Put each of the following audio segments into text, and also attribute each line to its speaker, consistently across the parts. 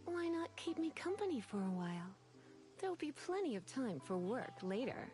Speaker 1: Why not keep me company for a while? There'll be plenty of time for work later.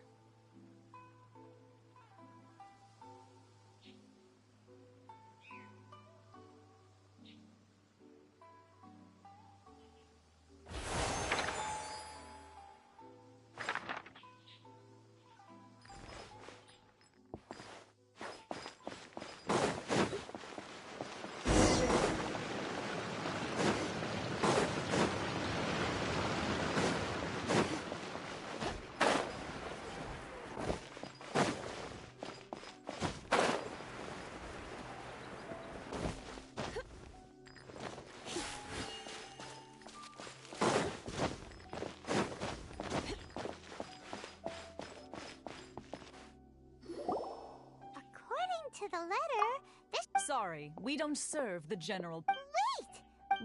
Speaker 2: To the letter, this—
Speaker 3: Sorry, we don't serve the general—
Speaker 2: Wait!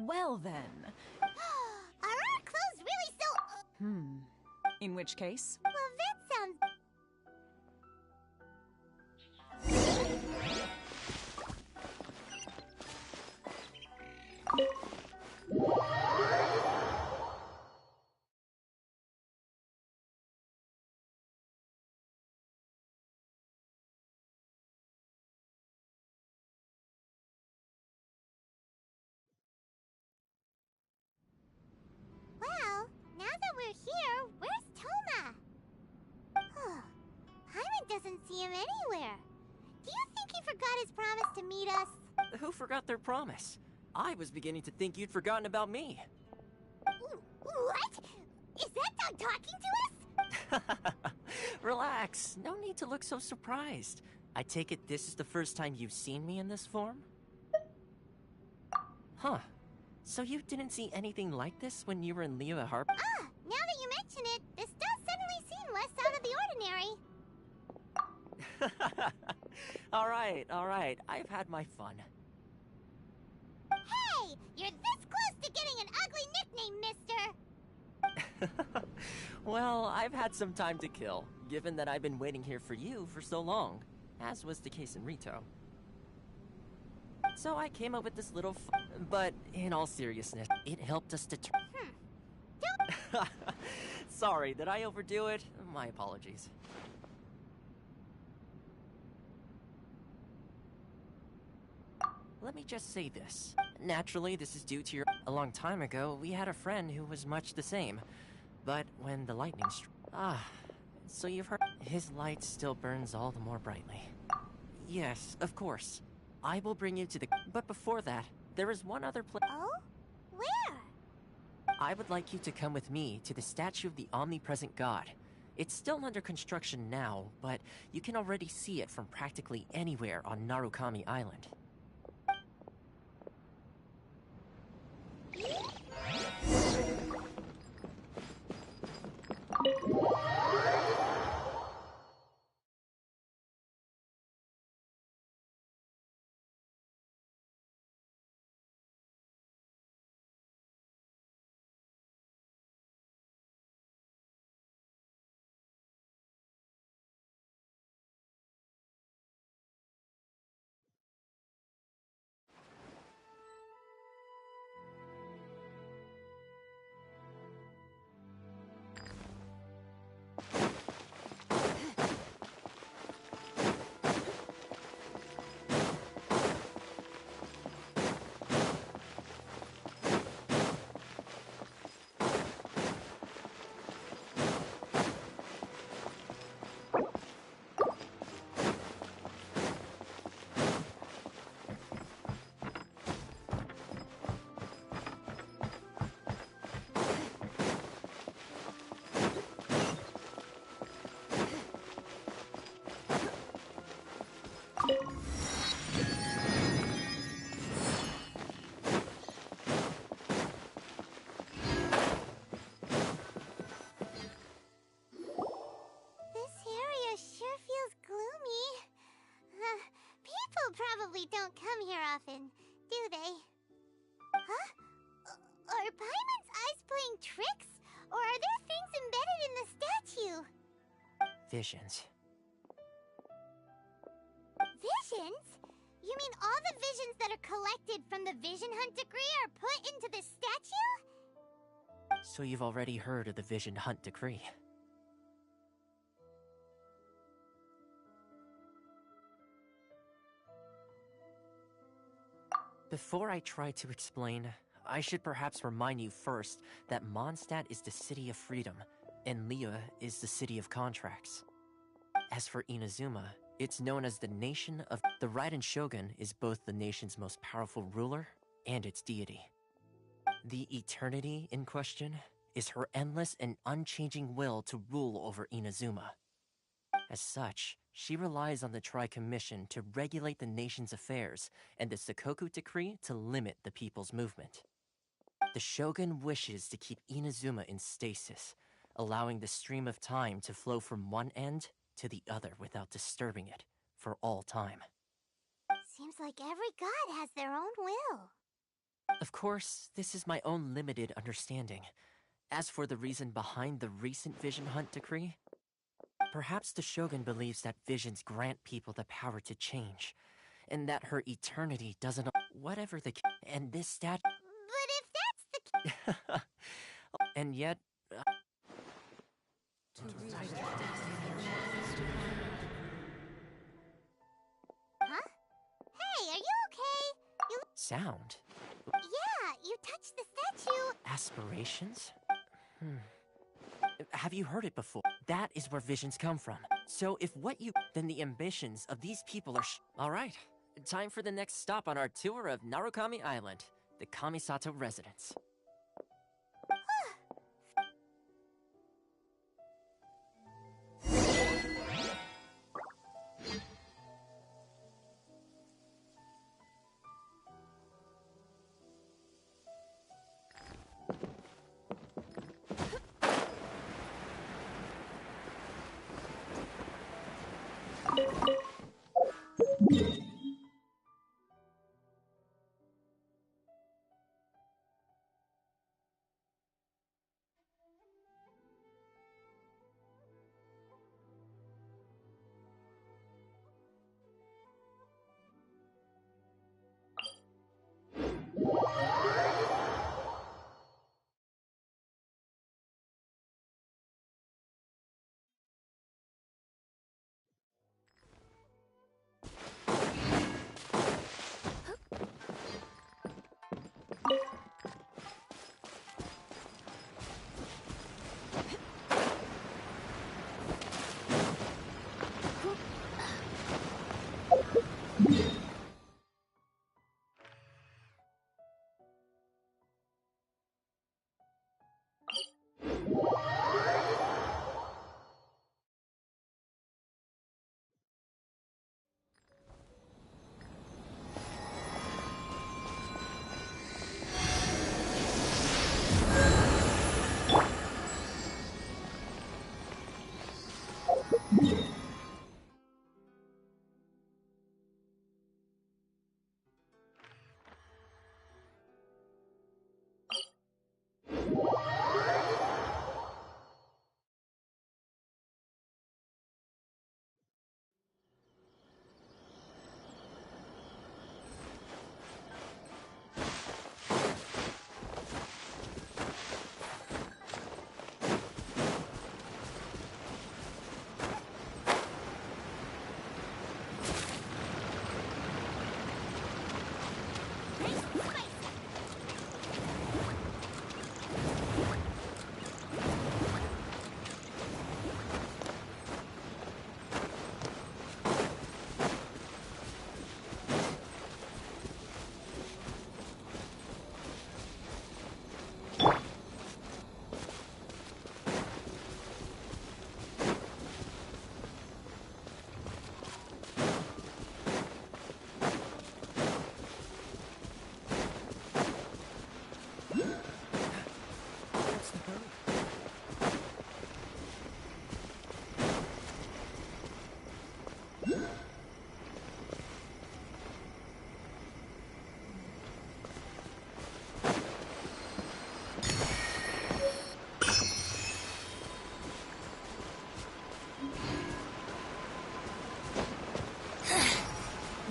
Speaker 3: Well then.
Speaker 2: Are our clothes really so—
Speaker 3: In which case?
Speaker 2: Well, that sounds— Well, now that we're here, where's Toma? Hyman doesn't see him anywhere. Do you think he forgot his promise to meet us?
Speaker 4: Who forgot their promise? I was beginning to think you'd forgotten about me.
Speaker 2: What? Is that dog talking to us?
Speaker 4: Relax. No need to look so surprised. I take it this is the first time you've seen me in this form? Huh. So you didn't see anything like this when you were in Liyue Harp?
Speaker 2: Ah, now that you mention it, this does suddenly seem less out of the ordinary.
Speaker 4: Alright. I've had my fun.
Speaker 2: Hey! You're this close to getting an ugly nickname, mister!
Speaker 4: Well, I've had some time to kill, given that I've been waiting here for you for so long, as was the case in Rito. So I came up with this little but in all seriousness, it helped us to
Speaker 2: Don't—
Speaker 4: Sorry, did I overdo it? My apologies. Let me just say this. Naturally, this is due to your— A long time ago, we had a friend who was much the same. But when the lightning so you've heard— His light still burns all the more brightly. Yes, of course. I will bring you to the— But before that, there is one other place—
Speaker 2: Oh? Where?
Speaker 4: I would like you to come with me to the statue of the omnipresent god. It's still under construction now, but you can already see it from practically anywhere on Narukami Island.
Speaker 2: Probably don't come here often, do they? Huh? Are Paimon's eyes playing tricks? Or are there things embedded in the statue?
Speaker 4: Visions.
Speaker 2: Visions? You mean all the visions that are collected from the Vision Hunt decree are put into the statue?
Speaker 4: So you've already heard of the Vision Hunt decree. Before I try to explain, I should perhaps remind you first that Mondstadt is the city of freedom, and Liyue is the city of contracts. As for Inazuma, it's known as the Nation of... The Raiden Shogun is both the nation's most powerful ruler and its deity. The eternity in question is her endless and unchanging will to rule over Inazuma. As such, she relies on the Tri-Commission to regulate the nation's affairs and the Sakoku Decree to limit the people's movement. The Shogun wishes to keep Inazuma in stasis, allowing the stream of time to flow from one end to the other without disturbing it for all time.
Speaker 2: Seems like every god has their own will.
Speaker 4: Of course, this is my own limited understanding. As for the reason behind the recent Vision Hunt decree, perhaps the Shogun believes that visions grant people the power to change, and that her eternity doesn't... Whatever the... And this stat...
Speaker 2: But if that's the...
Speaker 4: And yet...
Speaker 2: Huh? Hey, are you okay? You...
Speaker 4: Sound?
Speaker 2: Yeah, you touched the statue.
Speaker 4: Aspirations? Have you heard it before? That is where visions come from. So if what you... Then the ambitions of these people are Alright, time for the next stop on our tour of Narukami Island, the Kamisato residence.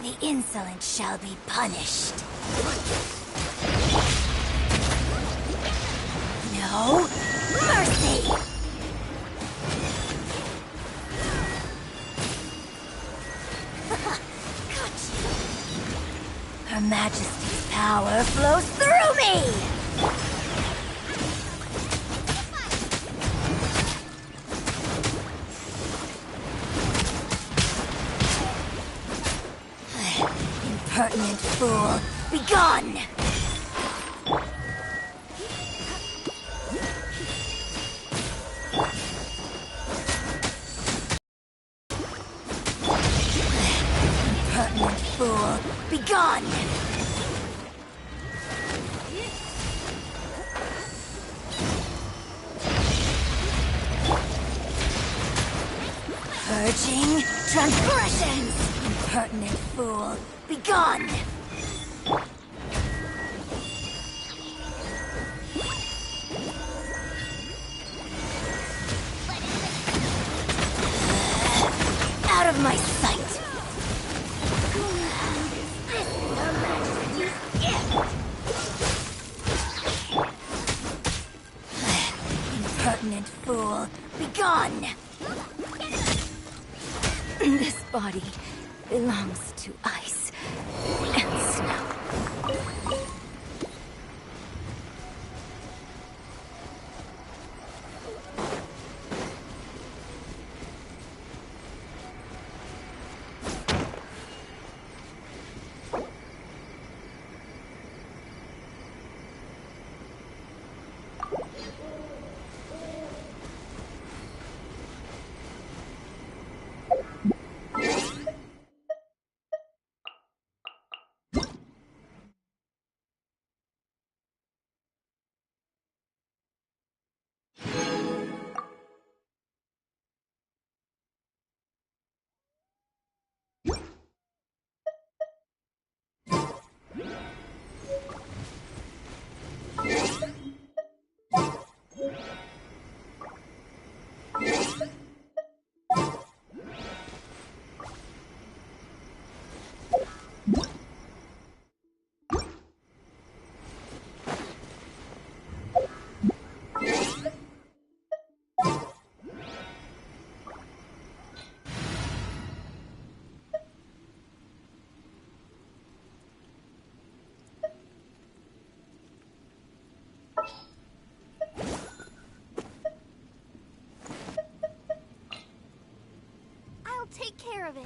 Speaker 2: The insolent shall be punished. No mercy! Her Majesty's power flows through me! Impertinent fool, begone! Impertinent fool, begone! Purging transgressions! Impertinent fool, begone! Out of my sight! This is Her Majesty's gift! Impertinent fool, begone! This body belongs to ice and snow.
Speaker 5: Take care of it.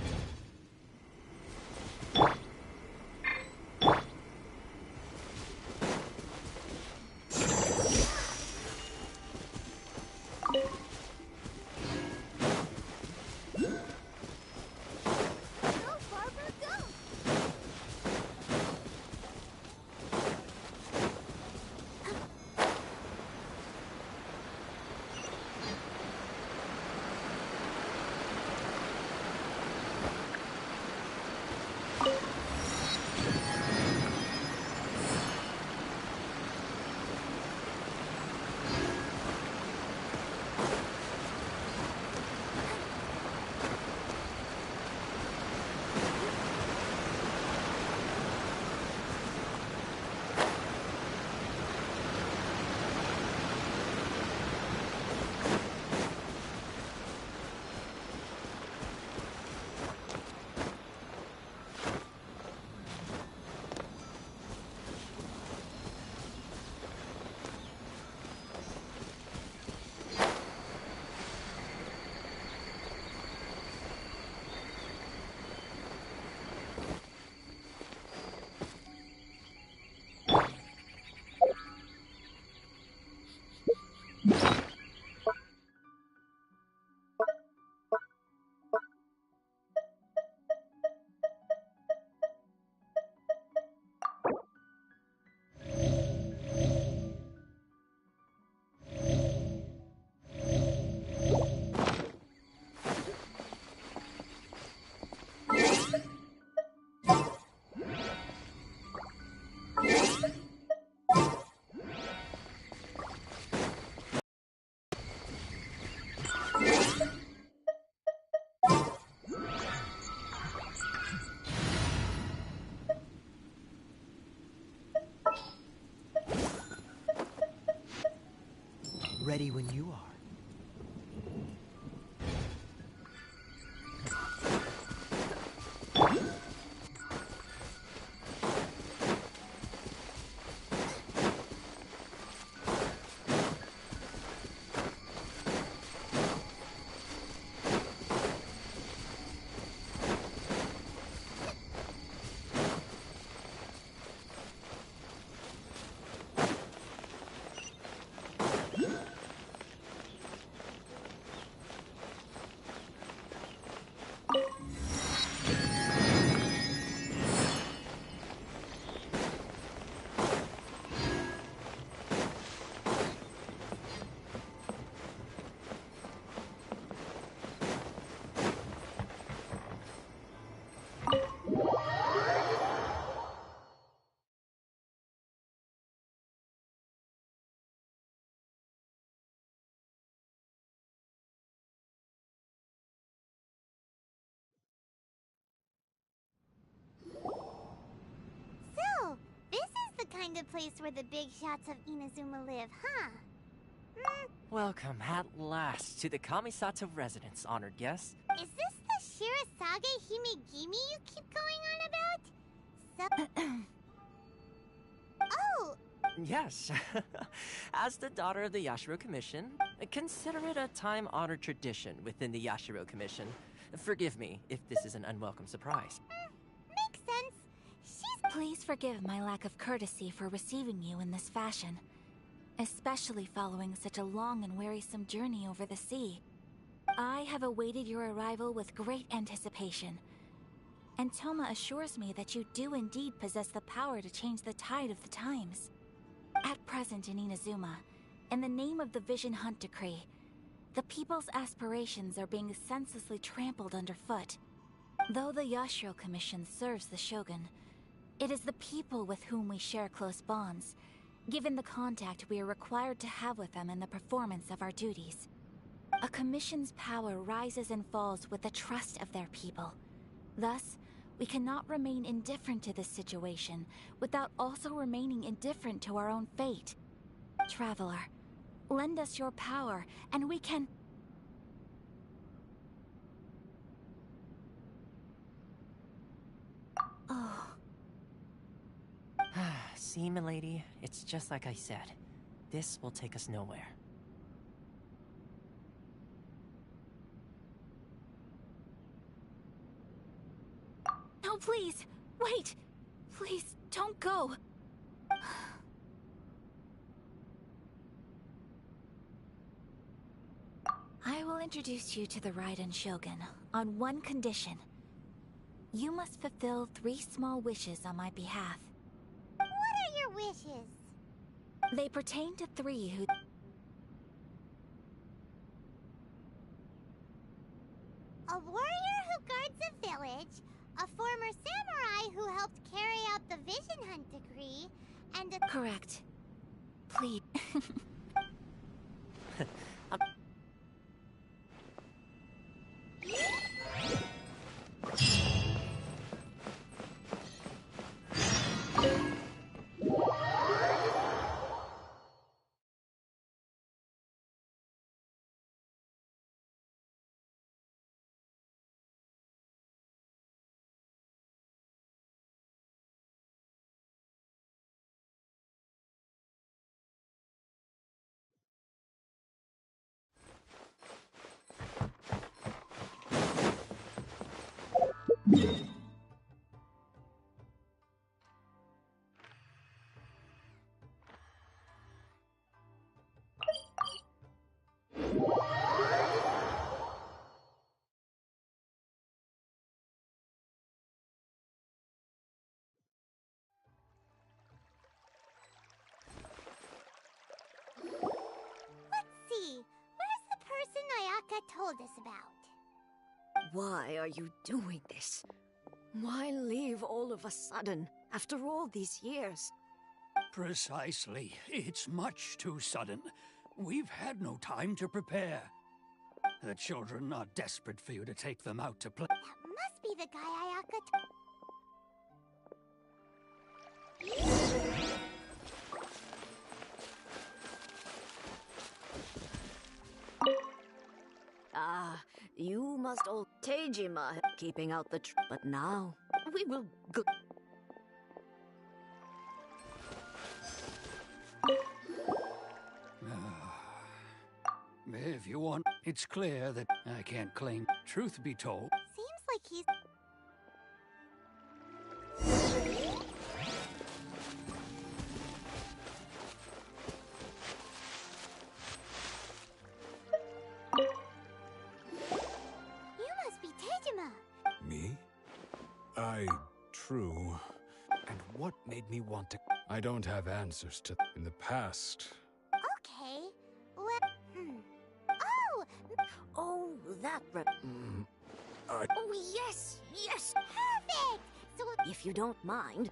Speaker 6: Ready when you are.
Speaker 2: So, this is the kind of place where the big shots of Inazuma live, huh?
Speaker 4: Welcome at last to the Kamisato residence, honored guest.
Speaker 2: Is this the Shirazage Himegimi you keep going on about? Oh!
Speaker 4: Yes. As the daughter of the Yashiro Commission, consider it a time-honored tradition within the Yashiro Commission. Forgive me if this is an unwelcome surprise.
Speaker 2: Makes sense.
Speaker 5: Please forgive my lack of courtesy for receiving you in this fashion, especially following such a long and wearisome journey over the sea. I have awaited your arrival with great anticipation, and Toma assures me that you do indeed possess the power to change the tide of the times. At present in Inazuma, in the name of the Vision Hunt Decree, the people's aspirations are being senselessly trampled underfoot. Though the Yashiro Commission serves the Shogun, it is the people with whom we share close bonds, given the contact we are required to have with them in the performance of our duties. A commission's power rises and falls with the trust of their people. Thus, we cannot remain indifferent to this situation without also remaining indifferent to our own fate. Traveler, lend us your power, and we can... Oh...
Speaker 4: See, milady, it's just like I said. This will take us nowhere.
Speaker 5: No, please! Wait! Please, don't go! I will introduce you to the Raiden Shogun on one condition. You must fulfill 3 small wishes on my behalf.
Speaker 2: What are your wishes?
Speaker 5: They pertain to 3 who...
Speaker 2: A warrior who guards a village, a former samurai who helped carry out the Vision Hunt Decree, and a...
Speaker 5: Correct. Please.
Speaker 2: Let's see, where's the person Ayaka told us about?
Speaker 7: Why are you doing this? Why leave all of a sudden, after all these years?
Speaker 8: Precisely. It's much too sudden. We've had no time to prepare. The children are desperate for you to take them out to play.
Speaker 2: That must be the guy Ayaka
Speaker 7: You must all Tejima keeping out the but now we will go.
Speaker 8: If you want, it's clear that I can't claim. Truth be told,
Speaker 2: Seems like he's... You must be Tejima.
Speaker 6: Me? True. And what made me want to... I don't have answers to... In the past...
Speaker 2: Okay. Well, Oh!
Speaker 7: Oh, that Oh, yes, yes.
Speaker 2: Perfect! So...
Speaker 7: If you don't mind.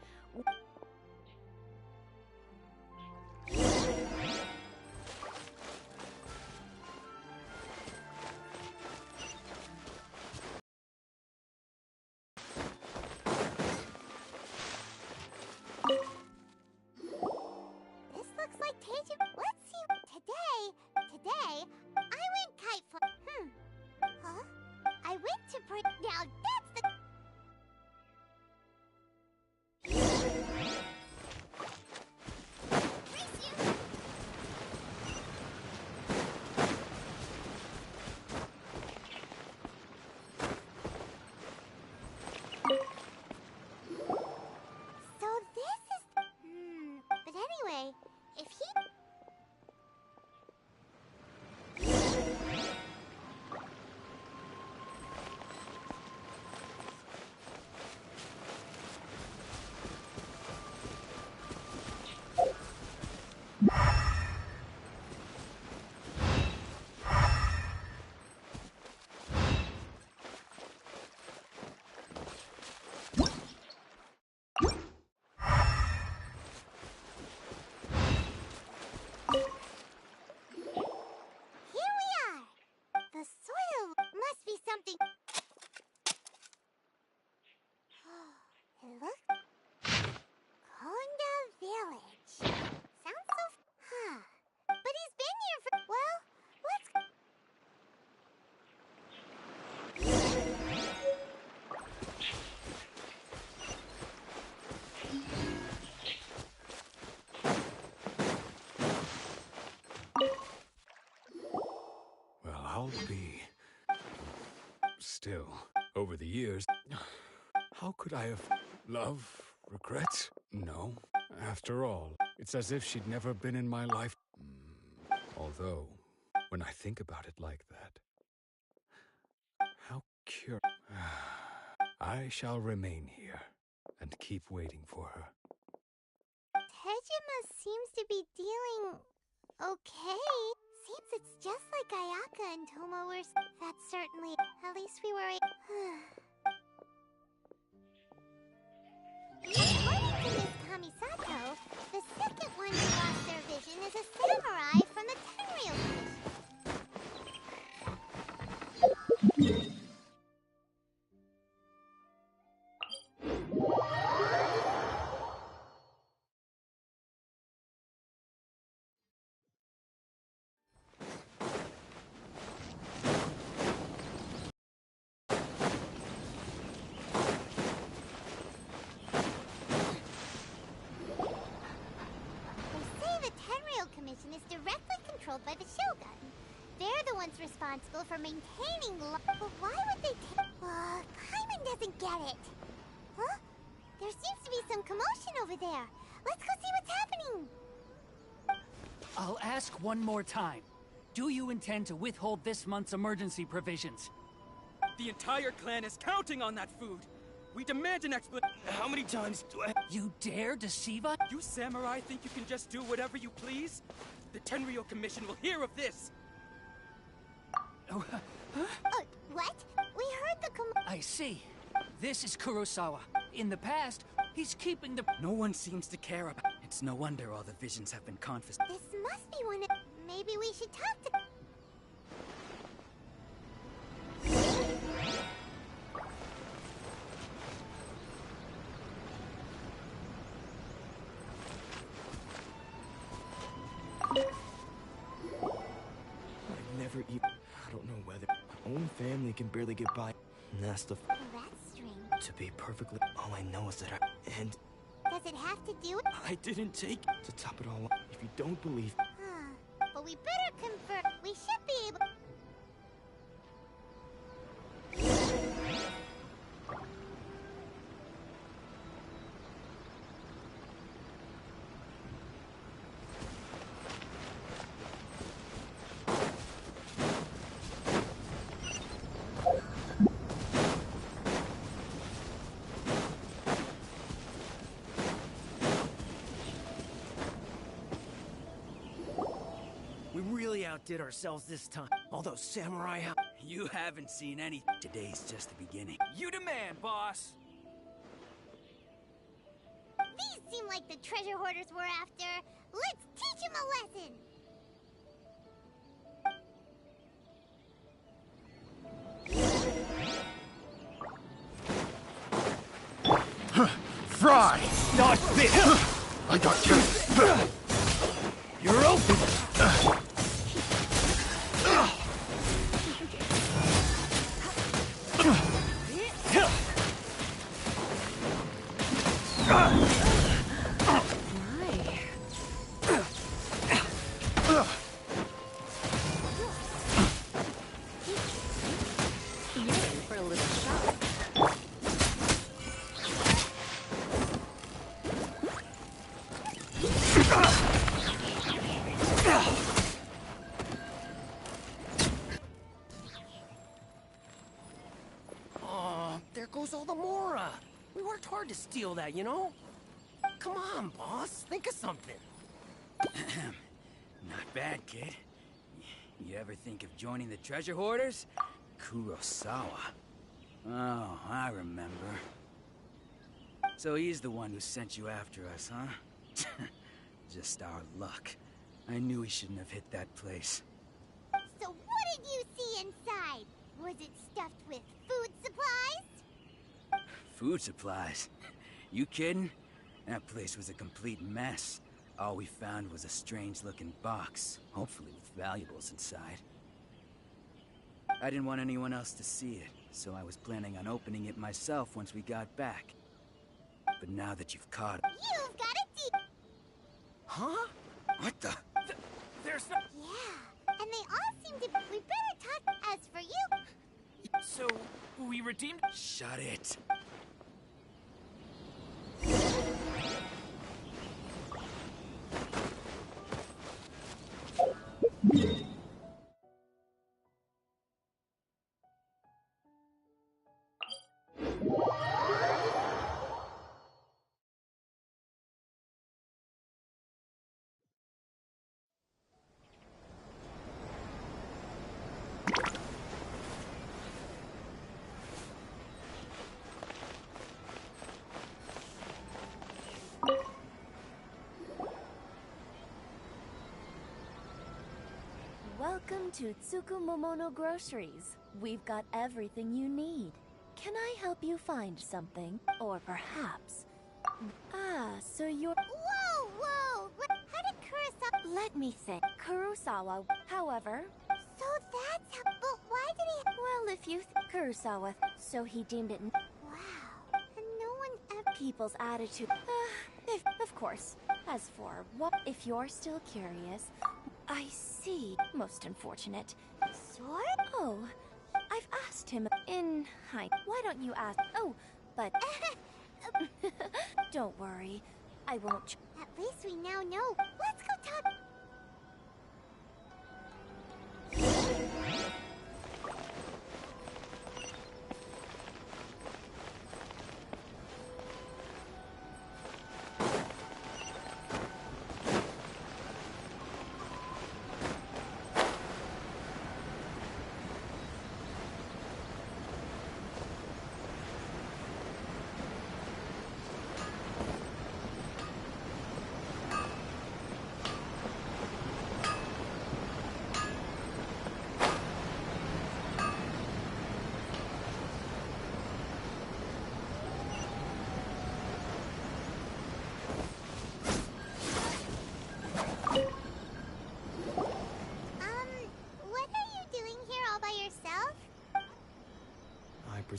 Speaker 2: This looks like Tejima. Let's see. Today, I went kite flying. Huh? I went to now that's the... Brace you! So this is... But anyway, if he... Here we are! The soil must be something... It looks... Konda Village. Sounds so... But he's been here for... Well, let's...
Speaker 6: Well, I'll be... Still, over the years... How could I have... Love? Regret? No. After all, it's as if she'd never been in my life. Although, when I think about it like that... How curious... I shall remain here, and keep waiting for her.
Speaker 2: Tejima seems to be dealing... okay. Seems it's just like Ayaka and Tomo were... That's certainly... At least we were... According to Miss Kamisato, the second one who lost their vision is a samurai from the Tenryou Commission. Commission is directly controlled by the Shogun. They're the ones responsible for maintaining law. But why would they take... Paimon doesn't get it. Huh? There seems to be some commotion over there. Let's go see what's happening.
Speaker 9: I'll ask one more time. Do you intend to withhold this month's emergency provisions?
Speaker 10: The entire clan is counting on that food. We demand an explanation. How many times do I...
Speaker 9: You dare deceive us?
Speaker 10: You samurai think you can just do whatever you please? The Tenryou Commission will hear of this!
Speaker 9: Huh?
Speaker 2: What? We heard the
Speaker 9: I see. This is Kurosawa. In the past, he's keeping the...
Speaker 10: No one seems to care about... It's no wonder all the visions have been confiscated.
Speaker 2: This must be one of... Maybe we should talk to...
Speaker 11: I've never even... I don't know whether my own family can barely get by. And that's the
Speaker 2: Well, that's strange.
Speaker 11: to be perfectly. All I know is that and
Speaker 2: Does it have to do it?
Speaker 11: I didn't take to top it all. If you don't believe,
Speaker 2: Huh. But we better confirm. We should be able.
Speaker 11: we really outdid ourselves this time. All those samurai.
Speaker 9: You haven't seen any. Today's just the beginning.
Speaker 10: You demand, boss!
Speaker 2: These seem like the treasure hoarders we're after. Let's teach them a lesson.
Speaker 8: Fry! Not this! I got you. You're open!
Speaker 1: For a little shot.
Speaker 11: Oh, there goes all the Mora. We worked hard to steal that, you know? Come on, boss. Think of something.
Speaker 9: Not bad, kid. You ever think of joining the treasure hoarders? Kurosawa. Oh, I remember. So he's the one who sent you after us, huh? Just our luck. I knew he shouldn't have hit that place.
Speaker 2: So what did you see inside? Was it stuffed with food supplies?
Speaker 9: Food supplies? You kidding? That place was a complete mess. All we found was a strange-looking box, hopefully with valuables inside. I didn't want anyone else to see it, so I was planning on opening it myself once we got back. But now that you've caught it...
Speaker 2: You've got a deep...
Speaker 11: Huh?
Speaker 9: What the...
Speaker 10: There's no...
Speaker 2: Yeah, and they all seem to... We better talk... As for you...
Speaker 10: So, we redeemed...
Speaker 9: Shut it.
Speaker 12: Welcome to Tsukumomono Groceries. We've got everything you need. Can I help you find something? Or perhaps... Ah, so you're...
Speaker 2: Whoa, whoa! How did Kurosawa...
Speaker 12: Let me think. Kurosawa, however...
Speaker 2: So that's how... But why did he...
Speaker 12: Well, if you Kurosawa, so he deemed it...
Speaker 2: Wow. And no one ever...
Speaker 12: People's attitude... of course. As for what... If you're still curious... I see. Most unfortunate.
Speaker 2: Sword?
Speaker 12: Oh, I've asked him in height. Why don't you ask? Oh, but don't worry. I won't.
Speaker 2: At least we now know. Let's go talk.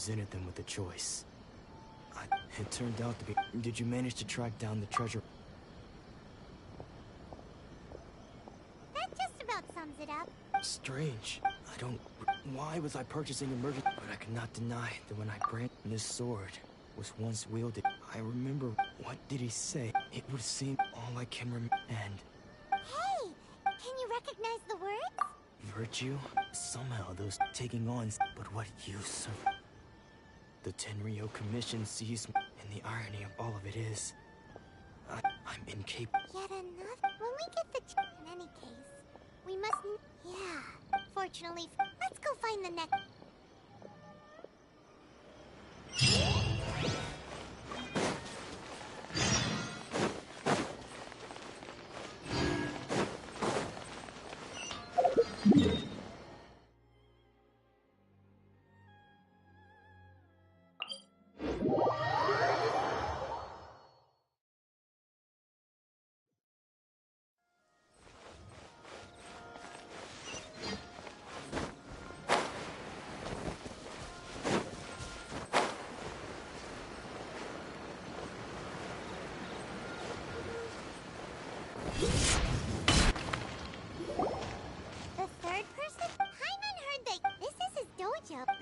Speaker 13: presented them with a choice. It turned out to be... Did you manage to track down the treasure?
Speaker 2: That just about sums it up.
Speaker 13: Strange. I don't... Why was I purchasing emergency? But I cannot deny that when I branded this sword was once wielded. I remember... What did he say? It would seem all I can remember. And...
Speaker 2: Hey! Can you recognize the words?
Speaker 13: Virtue? Somehow those taking on... But what use of... The Tenryo Commission sees me, and the irony of all of it is... I'm incapable...
Speaker 2: Yet another... When we get the... In any case, we must... Yeah. Fortunately, let's go find the next...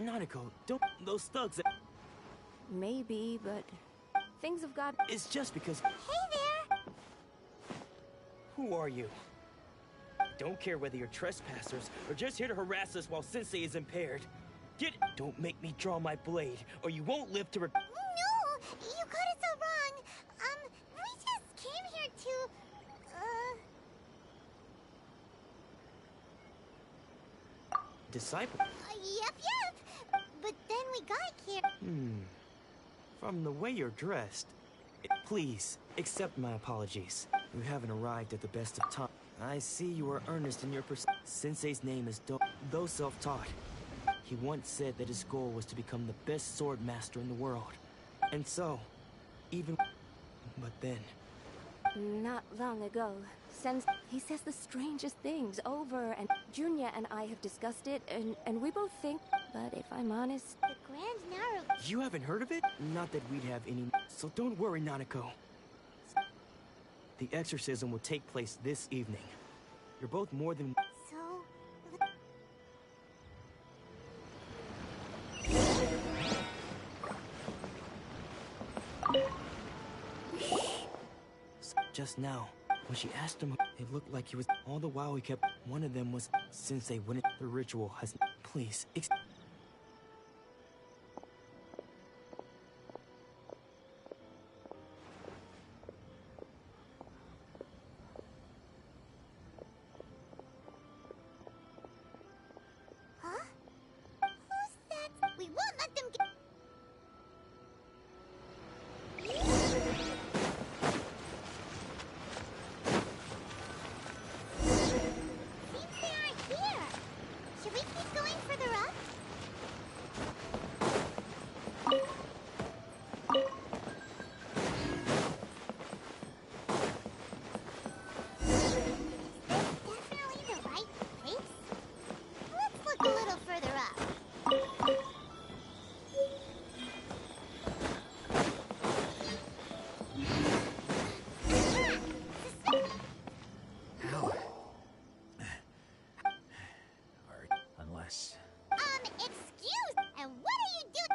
Speaker 13: Nanako, don't... Those thugs...
Speaker 12: Maybe, but... Things have got...
Speaker 13: It's just because...
Speaker 2: Hey there!
Speaker 13: Who are you? Don't care whether you're trespassers or just here to harass us while Sensei is impaired. Don't make me draw my blade, or you won't live to...
Speaker 2: No! You got it so wrong! We just came here to...
Speaker 13: Disciple?
Speaker 2: Yep. But then we got here...
Speaker 13: From the way you're dressed... Please, accept my apologies. You haven't arrived at the best of time. I see you are earnest in your pursuit. Sensei's name is though self-taught. He once said that his goal was to become the best sword master in the world. And so, even... But then...
Speaker 12: Not long ago, he says the strangest things over, and Junya and I have discussed it, and we both think... But if I'm honest...
Speaker 2: The Grand Naru...
Speaker 13: You haven't heard of it? Not that we'd have any... So don't worry, Nanako. The exorcism will take place this evening. You're both more than...
Speaker 2: So...
Speaker 13: Just now, when she asked him, it looked like he was... All the while he kept... One of them was... Sensei wouldn't... The ritual has... Please,
Speaker 2: Huh? Who's that? We won't let them get...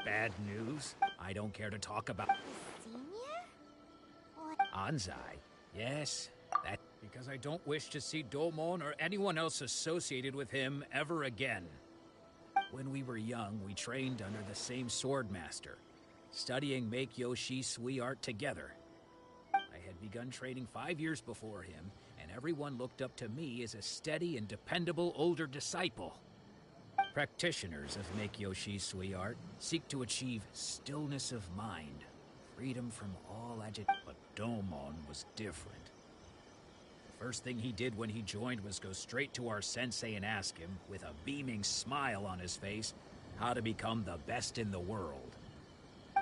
Speaker 14: Bad news? I don't care to talk about...
Speaker 2: Senior? What?
Speaker 14: Anzai? Yes, that... Because I don't wish to see Domon or anyone else associated with him ever again. When we were young, we trained under the same swordmaster, studying Make-Yoshi Sui art together. I had begun training 5 years before him, and everyone looked up to me as a steady and dependable older disciple. Practitioners of Make-Yoshi Sui art seek to achieve stillness of mind, freedom from all agitation. But Domon was different. The first thing he did when he joined was go straight to our sensei and ask him, with a beaming smile on his face, how to become the best in the world.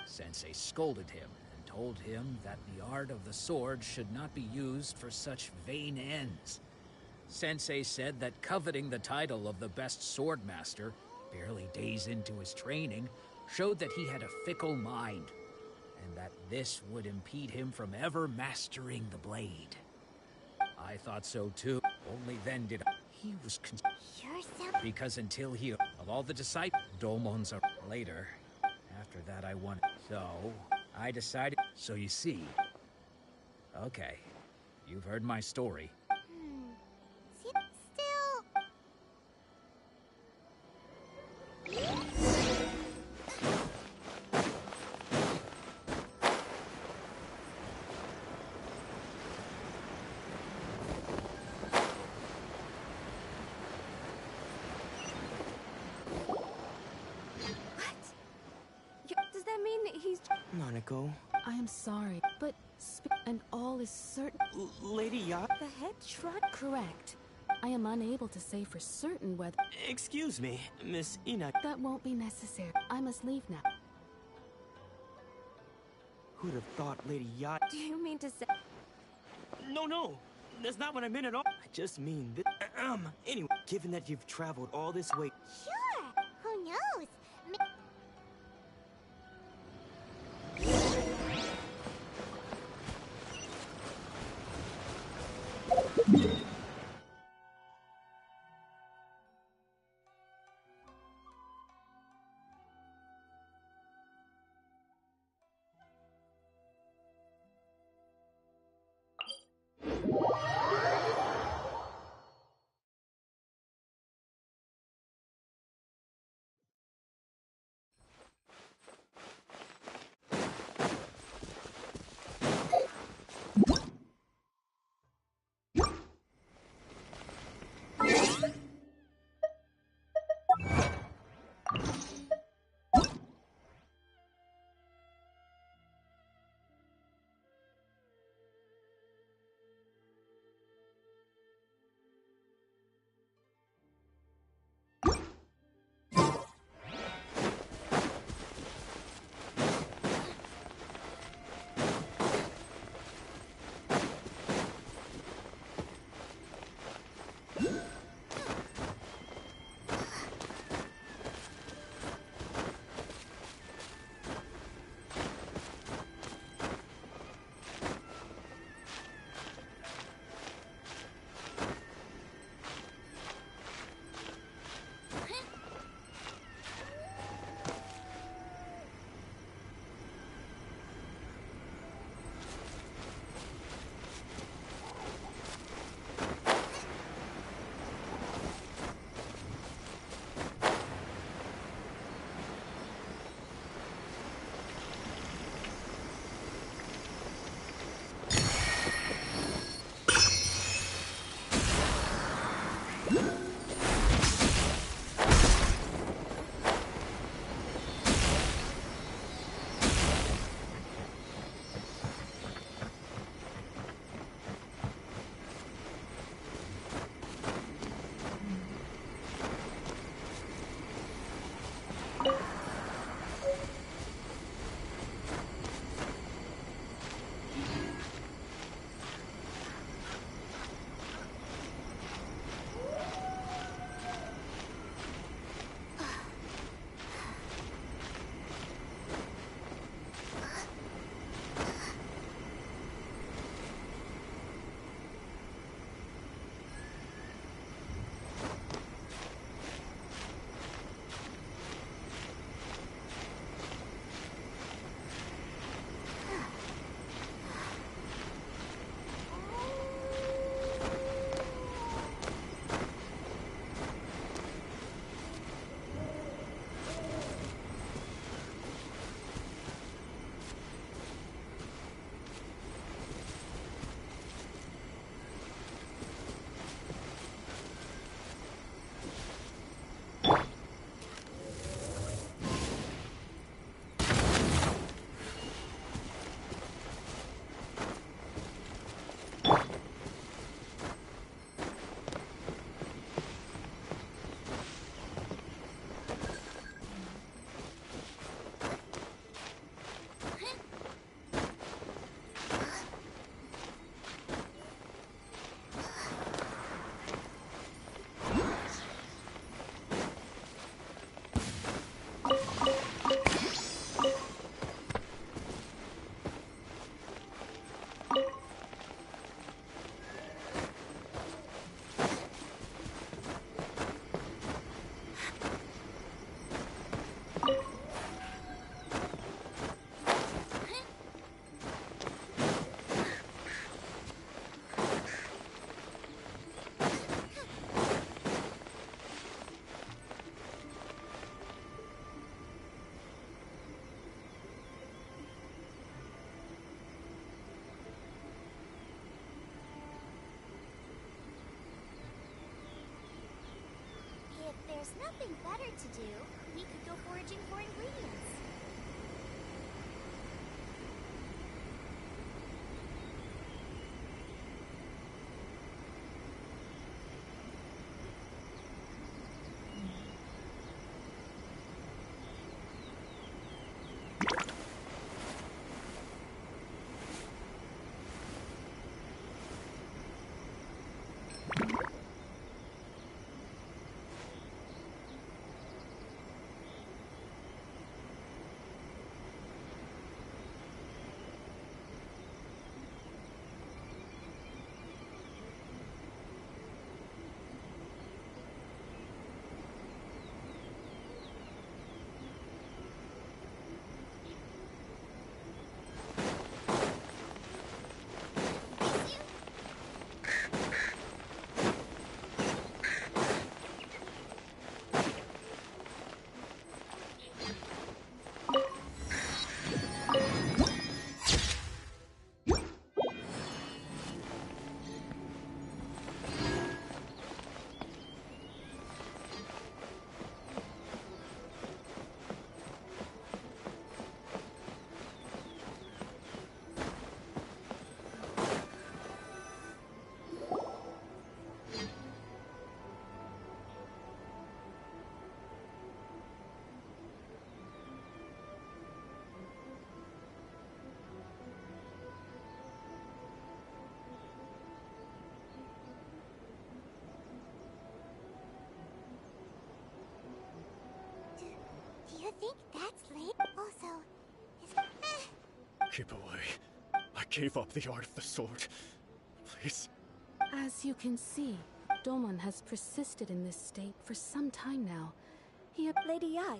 Speaker 14: Sensei scolded him and told him that the art of the sword should not be used for such vain ends. Sensei said that coveting the title of the best sword master, barely days into his training, showed that he had a fickle mind, and that this would impede him from ever mastering the blade. I thought so too. Only then did I. He was because until he, of all the disciples, Domon's are later. After that, I won. So I decided. So you see. Okay, you've heard my story.
Speaker 1: Does that mean he's...
Speaker 13: Nanako.
Speaker 1: I am sorry, but... and all is certain...
Speaker 13: Lady Yacht?
Speaker 1: The head shrug? Correct. I am unable to say for certain whether...
Speaker 13: Excuse me, Miss Ina.
Speaker 1: That won't be necessary. I must leave now.
Speaker 13: Who'd have thought Lady Yacht...
Speaker 1: Do you mean to say...
Speaker 13: No, that's not what I meant at all. I just mean that... Anyway, given that you've traveled all this way...
Speaker 2: Sure, who knows? nothing better to do, we could go foraging for ingredients. Do you think that's late? Also,
Speaker 6: Keep away. I gave up the art of the sword. Please.
Speaker 1: As you can see, Domon has persisted in this state for some time now.
Speaker 12: Lady Ai,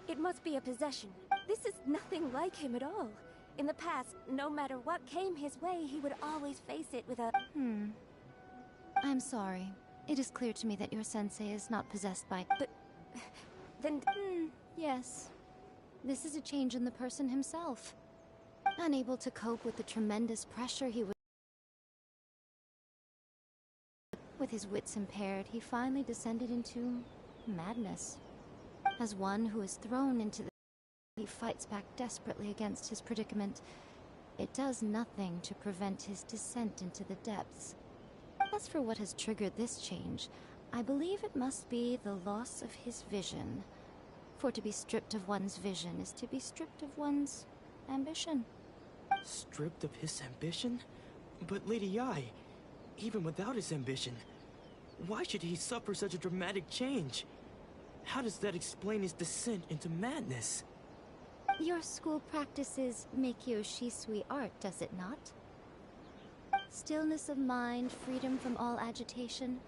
Speaker 12: it must be a possession. This is nothing like him at all. In the past, no matter what came his way, he would always face it with a...
Speaker 15: I'm sorry. It is clear to me that your sensei is not possessed by...
Speaker 12: But... then...
Speaker 15: Yes. This is a change in the person himself. Unable to cope with the tremendous pressure he was... With his wits impaired, he finally descended into... madness. As one who is thrown into the... He fights back desperately against his predicament. It does nothing to prevent his descent into the depths. As for what has triggered this change, I believe it must be the loss of his vision. For to be stripped of one's vision is to be stripped of one's ambition.
Speaker 13: Stripped of his ambition? But Lady Ai, even without his ambition, why should he suffer such a dramatic change? How does that explain his descent into madness?
Speaker 15: Your school practices Meikyo Shisui art, does it not? Stillness of mind, freedom from all agitation.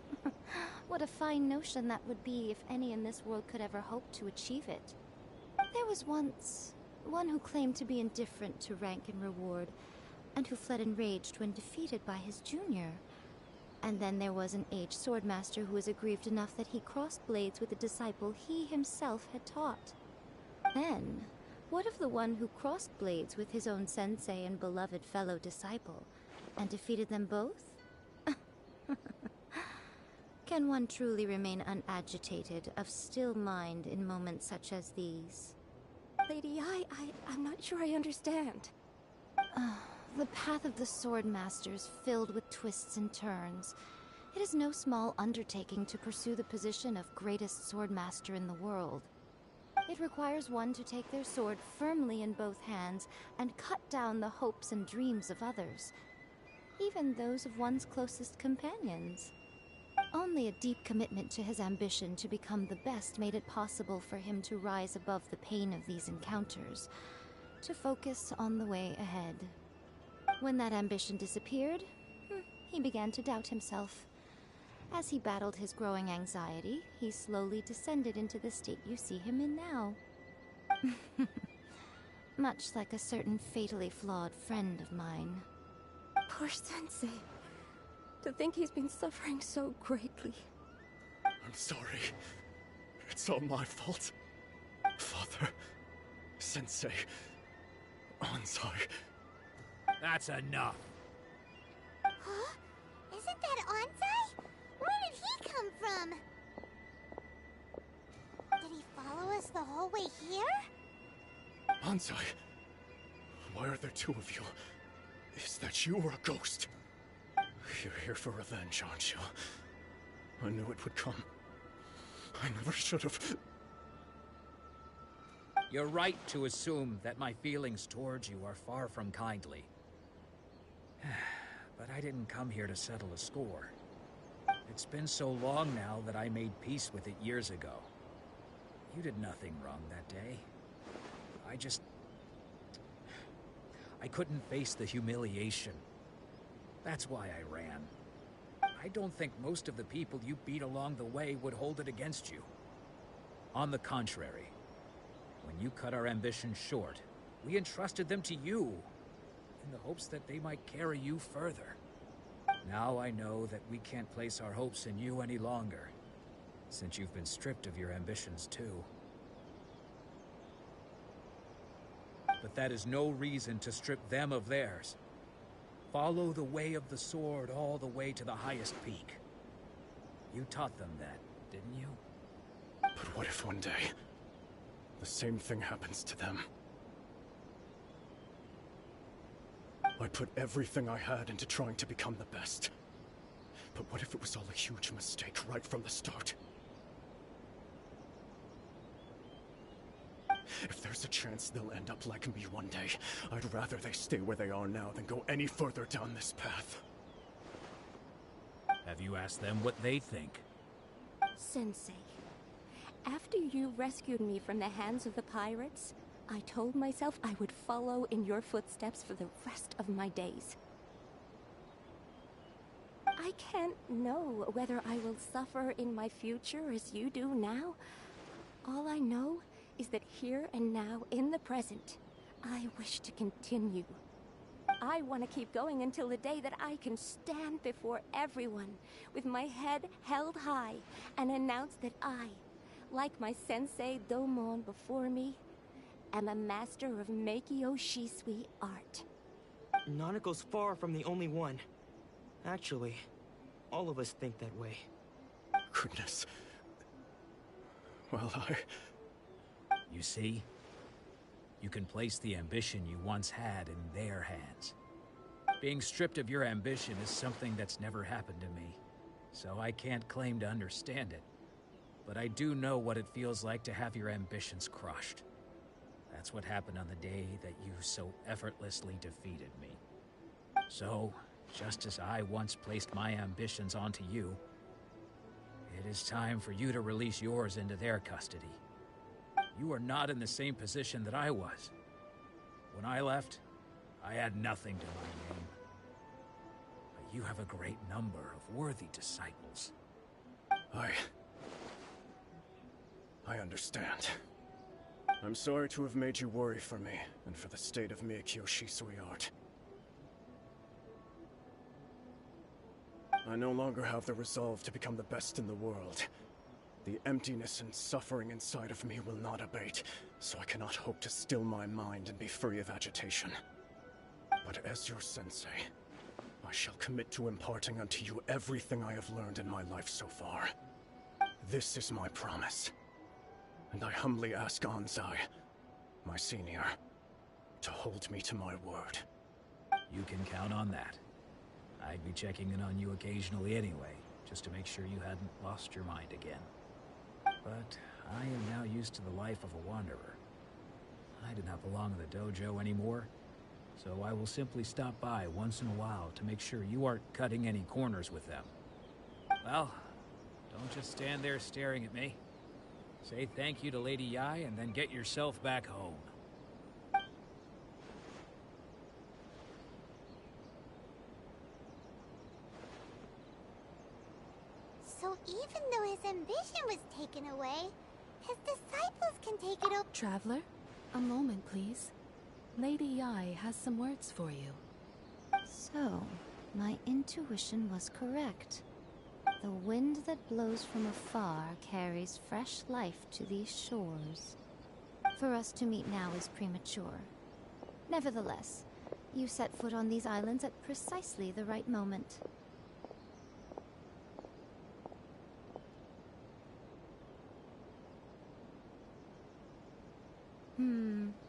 Speaker 15: What a fine notion that would be if any in this world could ever hope to achieve it. There was once one who claimed to be indifferent to rank and reward, and who fled enraged when defeated by his junior. And then there was an aged swordmaster who was aggrieved enough that he crossed blades with a disciple he himself had taught. Then, what of the one who crossed blades with his own sensei and beloved fellow disciple, and defeated them both? Can one truly unagitated, unagitated, of still mind in moments such as these?
Speaker 12: Lady Ai, I'm not sure I understand.
Speaker 15: The path of the Swordmaster is filled with twists and turns. It is no small undertaking to pursue the position of greatest Swordmaster in the world. It requires one to take their sword firmly in both hands and cut down the hopes and dreams of others, even those of one's closest companions. Only a deep commitment to his ambition to become the best made it possible for him to rise above the pain of these encounters, to focus on the way ahead. When that ambition disappeared, he began to doubt himself. As he battled his growing anxiety, he slowly descended into the state you see him in now. Much like a certain fatally flawed friend of mine.
Speaker 12: Poor Sensei. To think he's been suffering so greatly.
Speaker 6: I'm sorry. It's all my fault. Father, Sensei, Ansai.
Speaker 14: That's enough.
Speaker 2: Huh? Isn't that Ansai? Where did he come from? the whole way here?
Speaker 6: Anzai, why are there two of you? Is that you or a ghost? You're here for revenge, aren't you? I knew it would come. I never should have.
Speaker 14: You're right to assume that my feelings towards you are far from kindly. But I didn't come here to settle a score. It's been so long now that I made peace with it years ago. You did nothing wrong that day. I couldn't face the humiliation. That's why I ran. I don't think most of the people you beat along the way would hold it against you. On the contrary, when you cut our ambitions short, we entrusted them to you, in the hopes that they might carry you further. Now I know that we can't place our hopes in you any longer, since you've been stripped of your ambitions too. But that is no reason to strip them of theirs. Follow the way of the sword all the way to the highest peak. You taught them that, didn't you?
Speaker 6: But what if one day, the same thing happens to them? I put everything I had into trying to become the best. But what if it was all a huge mistake right from the start? If there's a chance they'll end up like me one day, I'd rather they stay where they are now than go any further down this path.
Speaker 14: Have you asked them what they think?
Speaker 12: Sensei, after you rescued me from the hands of the pirates, I told myself I would follow in your footsteps for the rest of my days. I can't know whether I will suffer in my future as you do now. All I know is that here and now, in the present, I wish to continue. I want to keep going until the day that I can stand before everyone with my head held high and announce that I, like my sensei Domon before me, am a master of Meikyo Shisui art.
Speaker 13: Nanako's far from the only one. Actually, all of us think that way.
Speaker 6: Goodness. Well,
Speaker 14: You see? You can place the ambition you once had in their hands. Being stripped of your ambition is something that's never happened to me, so I can't claim to understand it. But I do know what it feels like to have your ambitions crushed. That's what happened on the day that you so effortlessly defeated me. So, just as I once placed my ambitions onto you, it is time for you to release yours into their custody. You are not in the same position that I was. When I left, I had nothing to my name. But you have a great number of worthy disciples.
Speaker 6: I understand. I'm sorry to have made you worry for me, and for the state of Meikyo Shisui art. I no longer have the resolve to become the best in the world. The emptiness and suffering inside of me will not abate, so I cannot hope to still my mind and be free of agitation. But as your sensei, I shall commit to imparting unto you everything I have learned in my life so far. This is my promise. And I humbly ask Anzai, my senior, to hold me to my word.
Speaker 14: You can count on that. I'd be checking in on you occasionally anyway, just to make sure you hadn't lost your mind again. But I am now used to the life of a wanderer. I do not belong in the dojo anymore, so I will simply stop by once in a while to make sure you aren't cutting any corners with them. Well, don't just stand there staring at me. Say thank you to Lady Yae and then get yourself back home.
Speaker 2: So even though his ambition was taken away, his disciples can take it up.
Speaker 1: Traveler, a moment, please. Lady Yae has some words for you.
Speaker 15: So, my intuition was correct. The wind that blows from afar carries fresh life to these shores. For us to meet now is premature. Nevertheless, you set foot on these islands at precisely the right moment.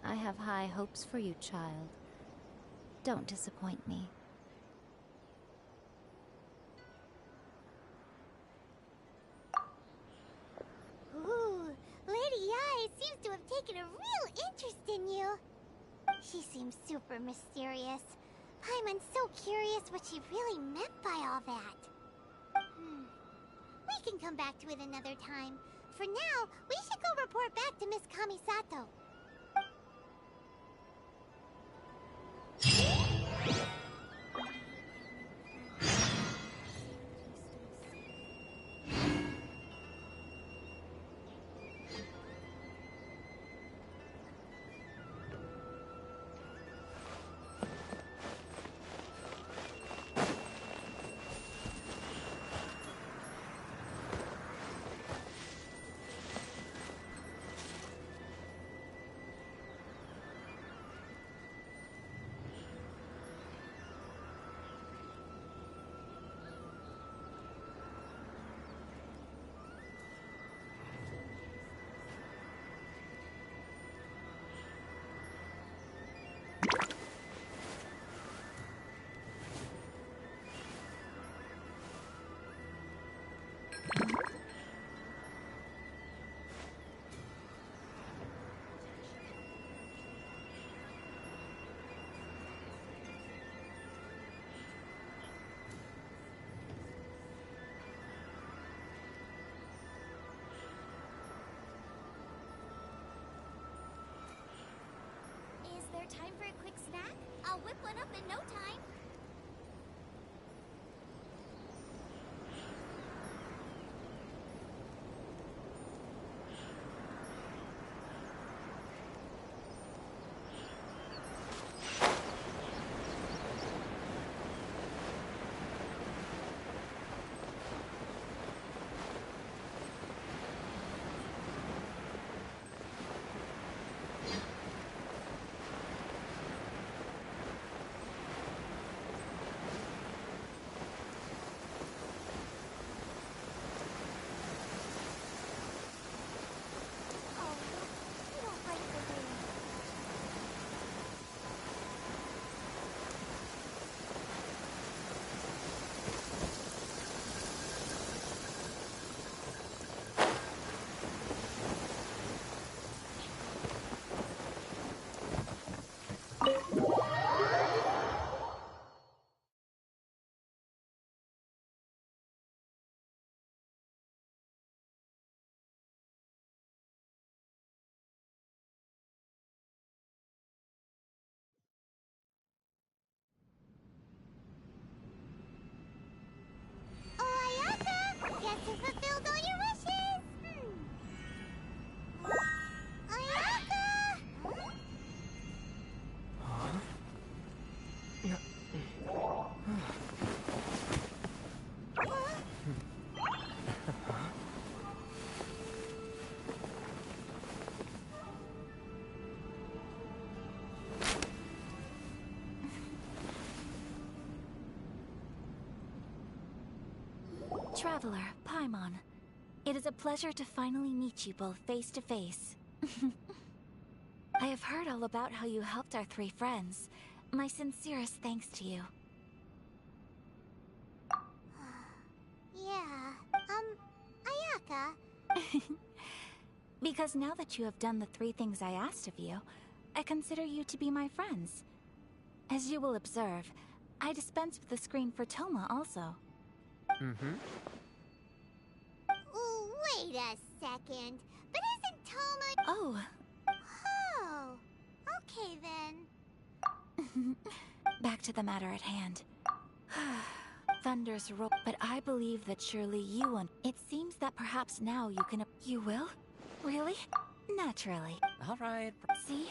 Speaker 15: I have high hopes for you, child. Don't disappoint me.
Speaker 2: Ooh, Lady Yae seems to have taken a real interest in you. She seems super mysterious. Paimon's so curious what she really meant by all that. We can come back to it another time. For now, we should go report back to Miss Kamisato. Is there time for a quick snack? I'll whip one up in no time. Guess who fulfilled all your wishes? Ayaka!
Speaker 5: Traveler, Paimon. It is a pleasure to finally meet you both face to face. I have heard all about how you helped our three friends. My sincerest thanks to you.
Speaker 2: Yeah, Ayaka.
Speaker 5: Because now that you have done the three things I asked of you, I consider you to be my friends. As you will observe, I dispense with the screen for Toma also.
Speaker 2: Wait a second. But isn't Toma...
Speaker 5: Oh.
Speaker 2: Oh. Okay, then.
Speaker 5: Back to the matter at hand. Thunders roll, but I believe that surely you won't. It seems that perhaps now you can... You will? Really? Naturally.
Speaker 4: All right.
Speaker 5: See?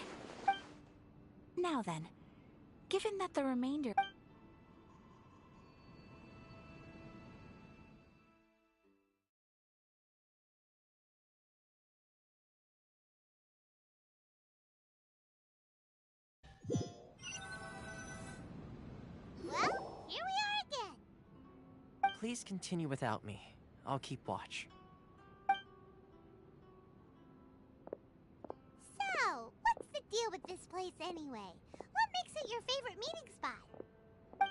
Speaker 5: Now then, given that the remainder...
Speaker 2: Well, here we are again.
Speaker 4: Please continue without me. I'll keep watch.
Speaker 2: So, what's favorite meeting spot?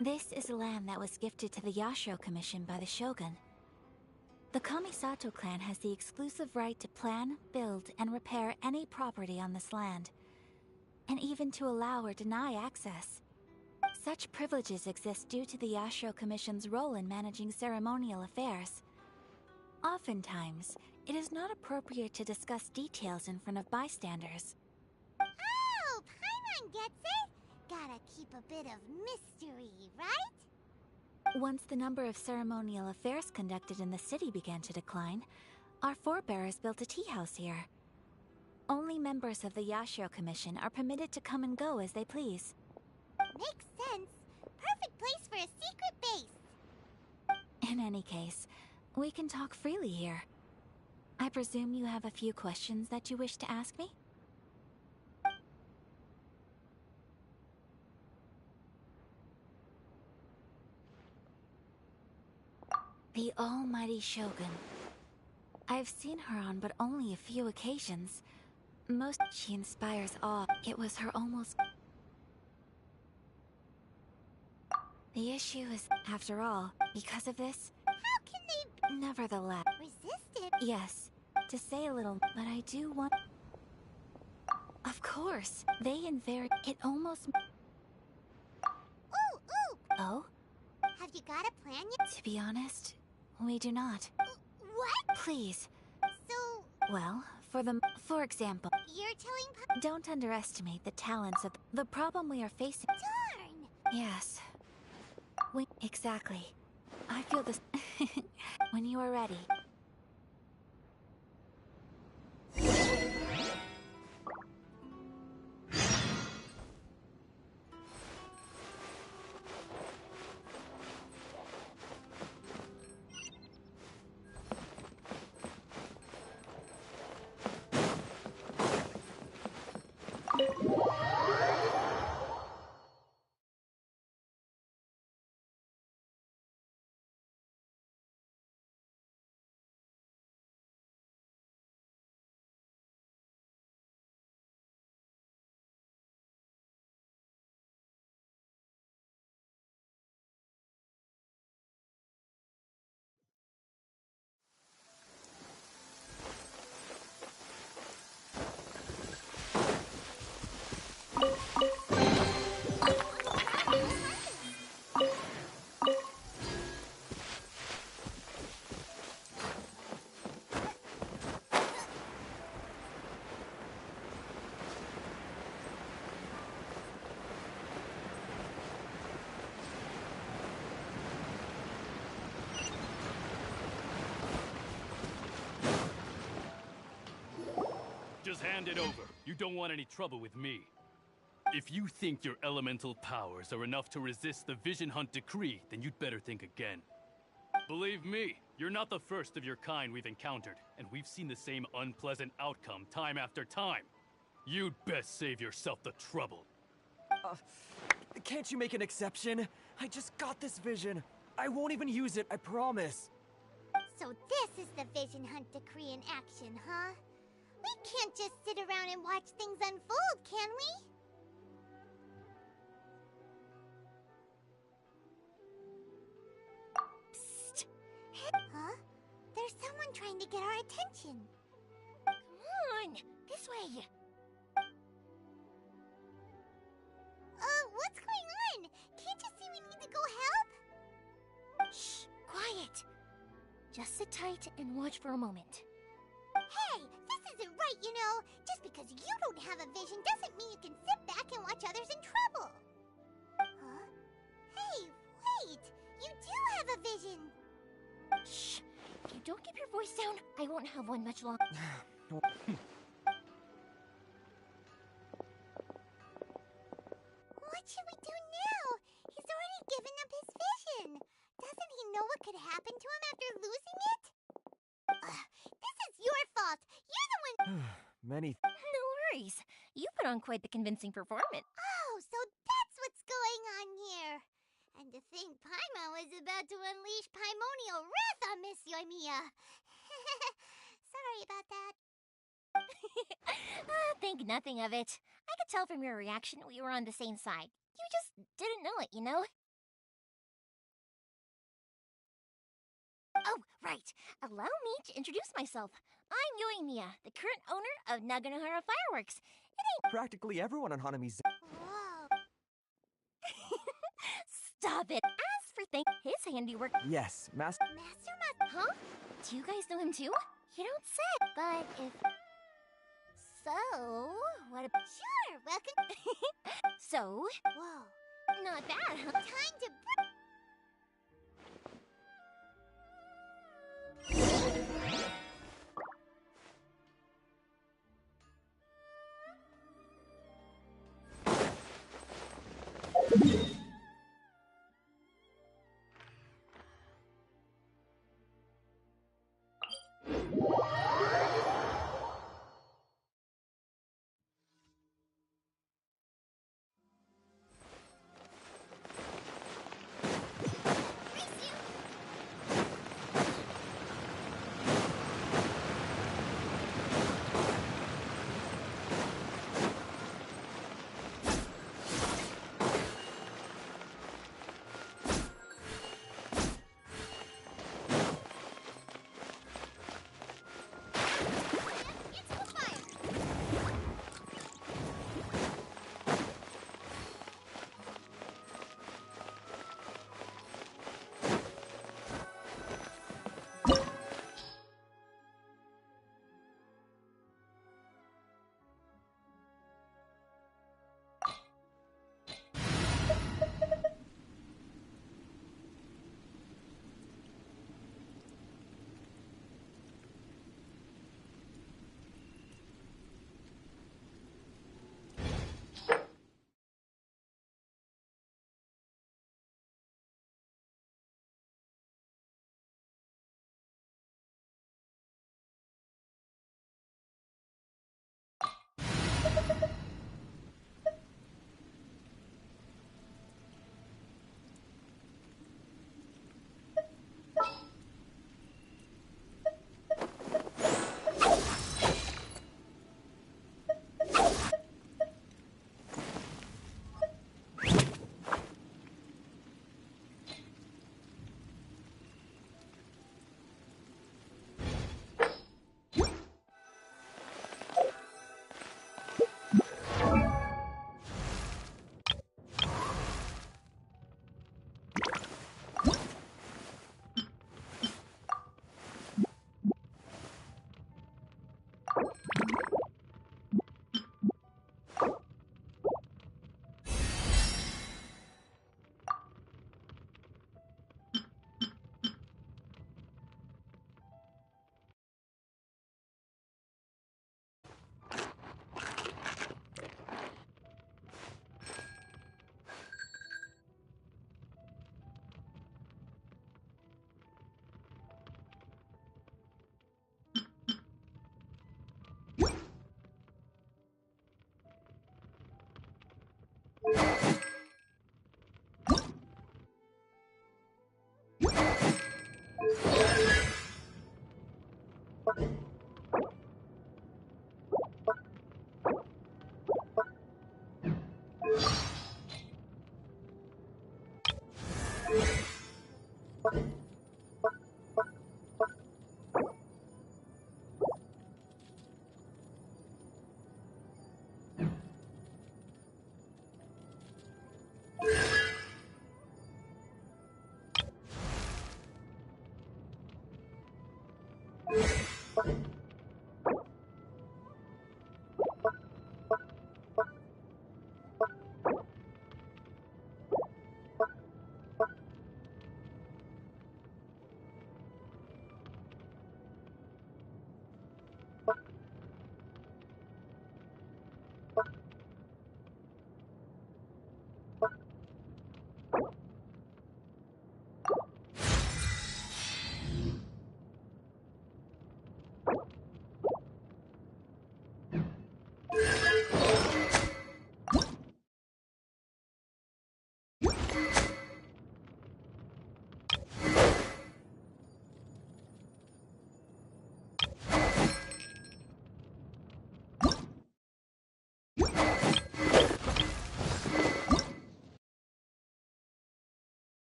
Speaker 5: This is land that was gifted to the Yashiro Commission by the Shogun. The Kamisato clan has the exclusive right to plan, build, and repair any property on this land, and even to allow or deny access. Such privileges exist due to the Yashiro Commission's role in managing ceremonial affairs. Oftentimes, it is not appropriate to discuss details in front of bystanders.
Speaker 2: Oh, Paimon gets it! Gotta keep a bit of mystery, right?
Speaker 5: Once the number of ceremonial affairs conducted in the city began to decline, our forebears built a tea house here. Only members of the Yashiro Commission are permitted to come and go as they please.
Speaker 2: Makes sense. Perfect place for a secret base.
Speaker 5: In any case, we can talk freely here. I presume you have a few questions that you wish to ask me? The almighty Shogun. I've seen her on but only a few occasions. Most she inspires awe. It was her almost... The issue is, after all, because of this...
Speaker 2: How can they...
Speaker 5: Nevertheless...
Speaker 2: Resisted?
Speaker 5: Yes, to say a little, but I do want... Of course, they invariably... It almost...
Speaker 2: Ooh, ooh!
Speaker 5: Oh?
Speaker 2: Have you got a plan yet?
Speaker 5: To be honest, we do not.
Speaker 2: What?
Speaker 5: Please.
Speaker 2: So...
Speaker 5: Well, for example...
Speaker 2: You're telling...
Speaker 5: Don't underestimate the talents of... The problem we are facing...
Speaker 2: Darn!
Speaker 5: Yes. Exactly. I feel this... When you are ready.
Speaker 16: Just hand it over. You don't want any trouble with me. If you think your elemental powers are enough to resist the Vision Hunt decree, then you'd better think again. Believe me, you're not the first of your kind we've encountered, and we've seen the same unpleasant outcome time after time. You'd best save yourself the trouble.
Speaker 13: Can't you make an exception? I just got this vision. I won't even use it, I promise.
Speaker 2: So this is the Vision Hunt decree in action, huh? We can't just sit around and watch things unfold, can we? Psst. Huh? There's someone trying to get our attention. Come on, this way. What's going on? Can't you see we need to go help?
Speaker 17: Shh, quiet. Just sit tight and watch for a moment.
Speaker 2: Hey, this isn't right, you know. Just because you don't have a vision doesn't mean you can sit back and watch others in trouble. Huh? Hey, wait! You do have a vision!
Speaker 17: Shh! If you don't keep your voice down, I won't have one much longer.
Speaker 2: What should we do now? He's already given up his vision. Doesn't he know what could happen to him after losing it? This is your fault. You're the one...
Speaker 13: Many...
Speaker 17: No worries. You put on quite the convincing performance.
Speaker 2: Oh, so that's what's going on here. And to think Paimon was about to unleash Paimonial wrath on Miss Yoimiya. Sorry about that.
Speaker 17: Think nothing of it. I could tell from your reaction we were on the same side. You just didn't know it, you know? Oh, right. Allow me to introduce myself. I'm Yoimiya, the current owner of Naganohara Fireworks. It ain't
Speaker 18: Practically everyone on Hanami's...
Speaker 2: Whoa.
Speaker 17: Stop it. As for his handiwork...
Speaker 18: Yes, Master...
Speaker 17: Huh? Do you guys know him too? You don't say. But if... So, what about...
Speaker 2: Sure, welcome.
Speaker 17: So...
Speaker 2: Whoa.
Speaker 17: Not bad, huh?
Speaker 2: Time to...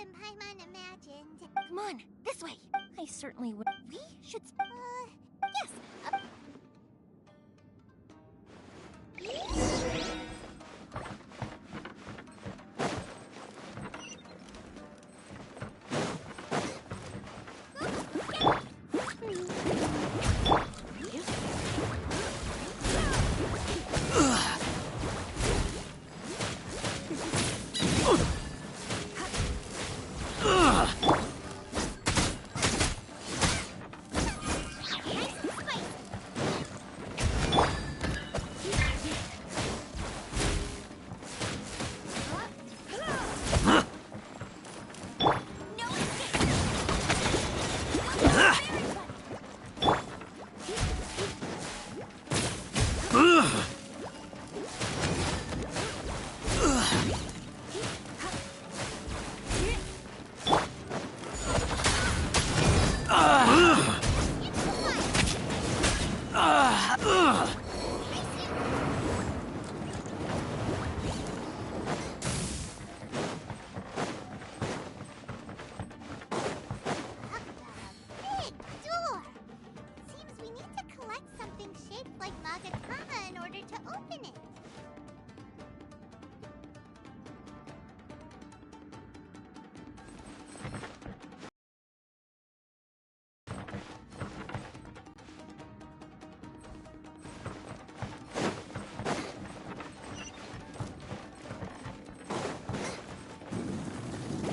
Speaker 2: than Paimon imagined.
Speaker 17: Come on, this way. I certainly would. We should. Yes.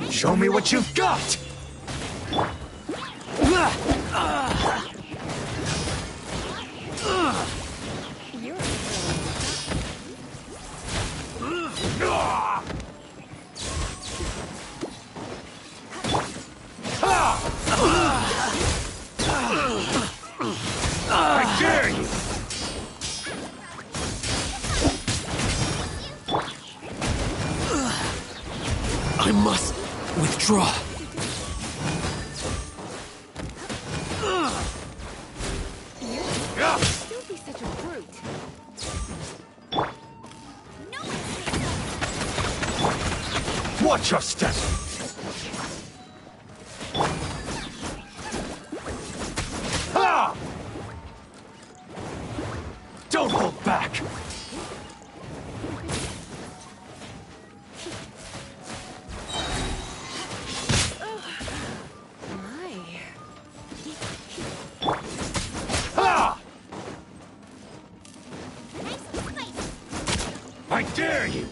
Speaker 19: Show me what you've got! I dare you! I must withdraw.
Speaker 1: Don't be such a brute.
Speaker 19: Watch your step! Ha! Don't hold back! I dare you!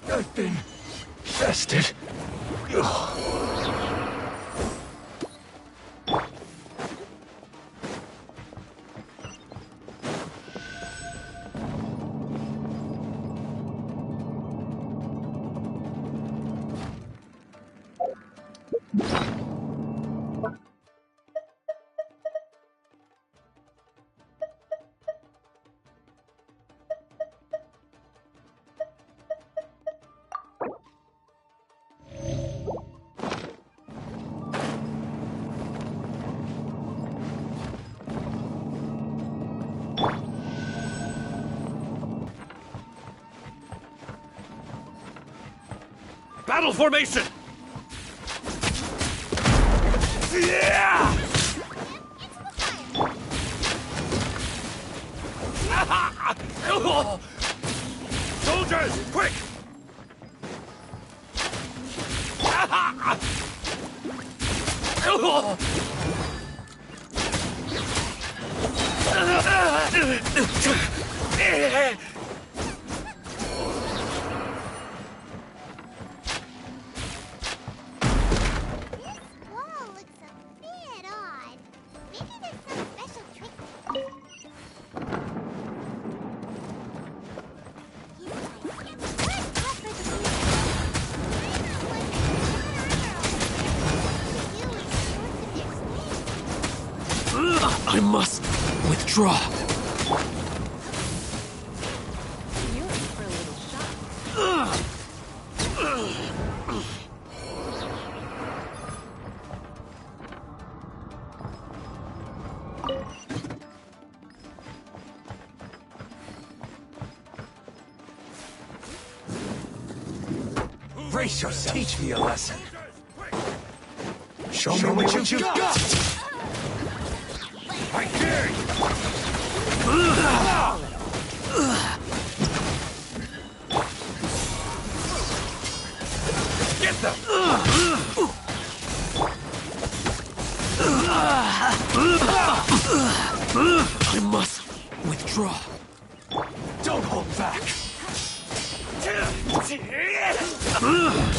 Speaker 19: I've been bested.
Speaker 16: Battle formation!
Speaker 19: Yeah!
Speaker 16: Soldiers, quick!
Speaker 19: I must withdraw.
Speaker 1: You're in for a little shock.
Speaker 19: Brace yourself. Teach me a lesson. Show me what you've got. I dare you. Get them. I must withdraw. Don't hold back.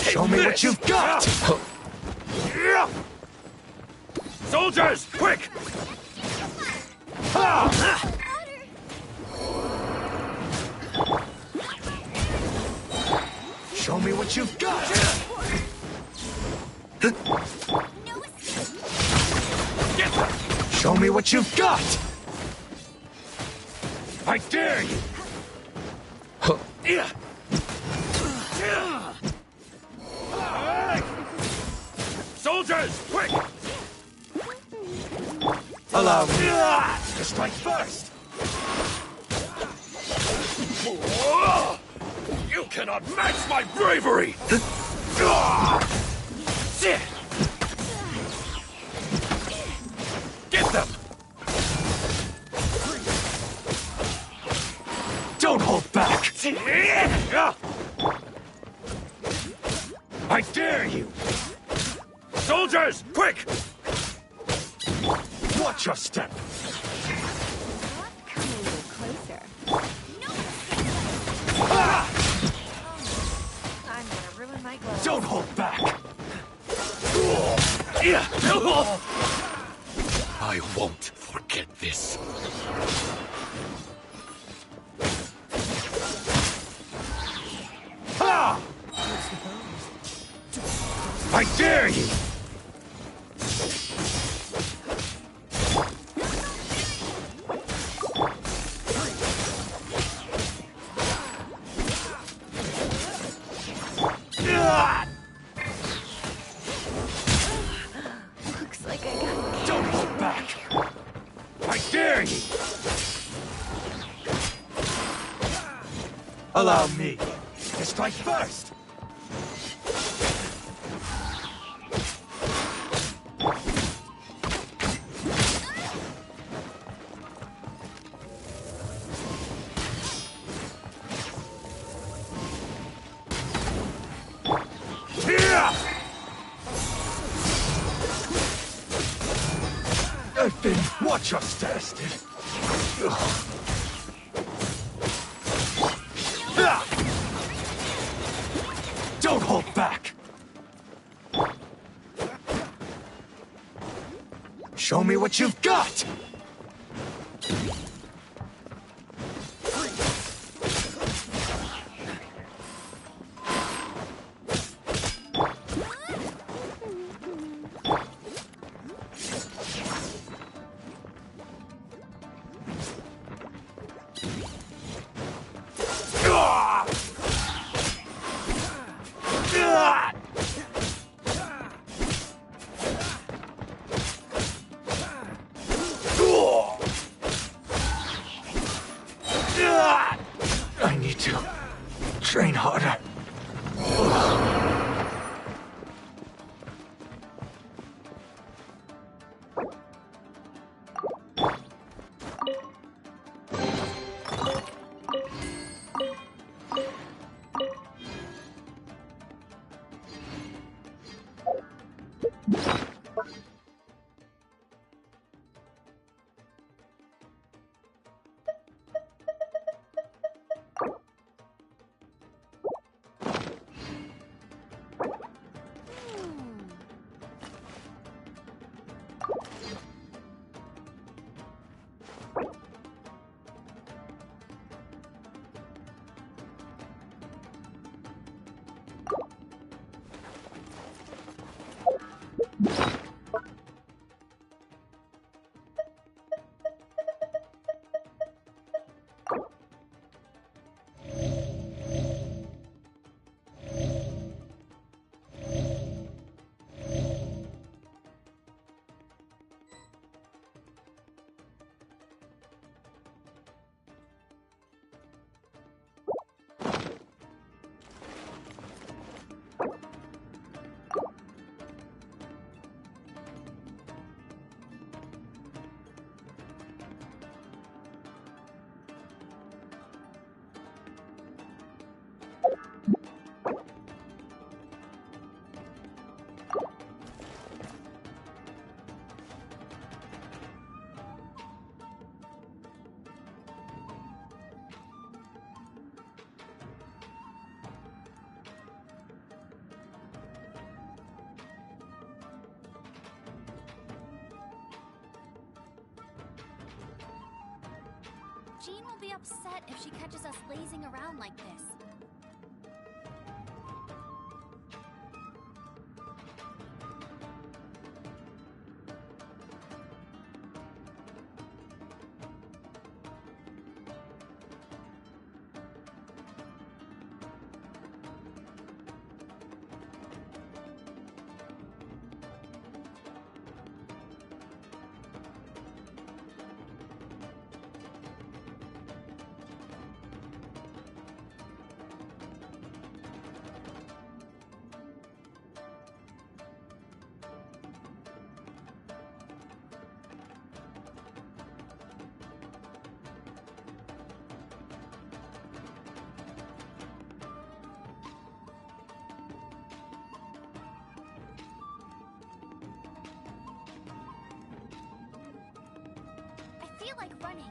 Speaker 19: Show me what you've got! Soldiers, quick! Show me what you've got! Show me what you've got! I dare you! Soldiers, quick! Allow me to strike first! You cannot match my bravery! Get them! Don't hold back! I dare you! Soldiers, quick! Watch your step!
Speaker 1: Come a little closer.
Speaker 7: I'm gonna ruin my gloves.
Speaker 19: Don't hold back! I won't forget this. I dare you!
Speaker 1: Looks like I got...
Speaker 19: Don't hold back! I dare you! Allow me to strike first! Watch your step. Don't hold back. Show me what you've got. I need to train harder.
Speaker 15: Jean will be upset if she catches us lazing around like this. I feel like running.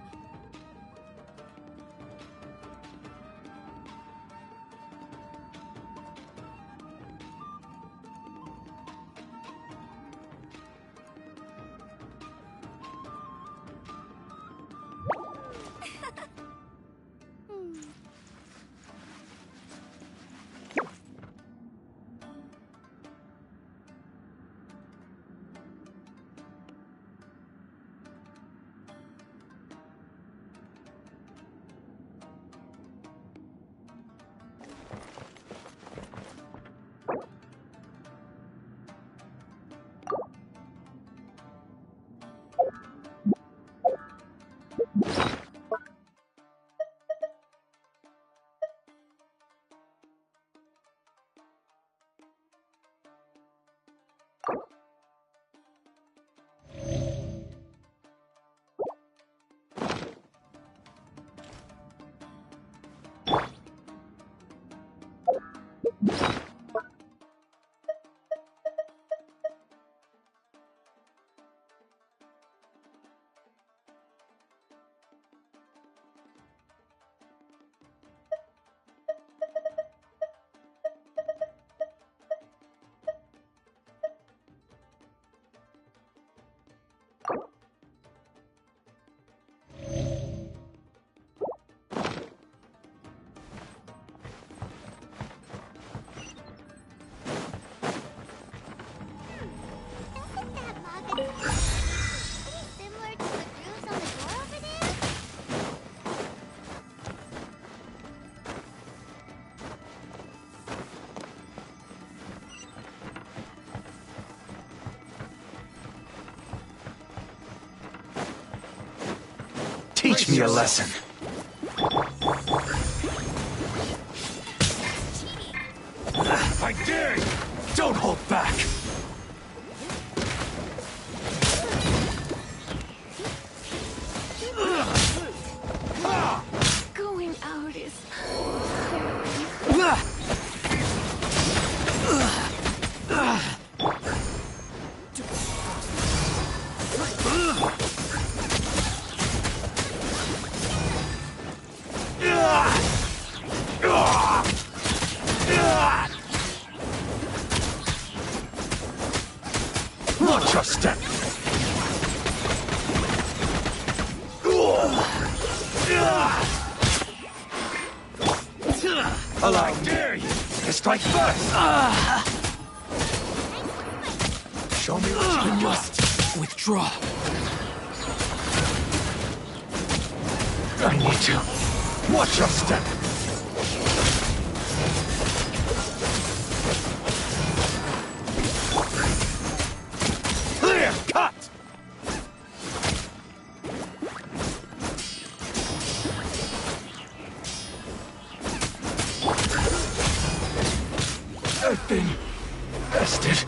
Speaker 19: Teach me a lesson. I dare you! Don't hold back!
Speaker 1: Going out is...
Speaker 19: Watch your step! I dare you to strike first! Show me what you must withdraw. I need to watch your step. Clear cut! I've been bested.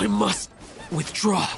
Speaker 11: I must withdraw.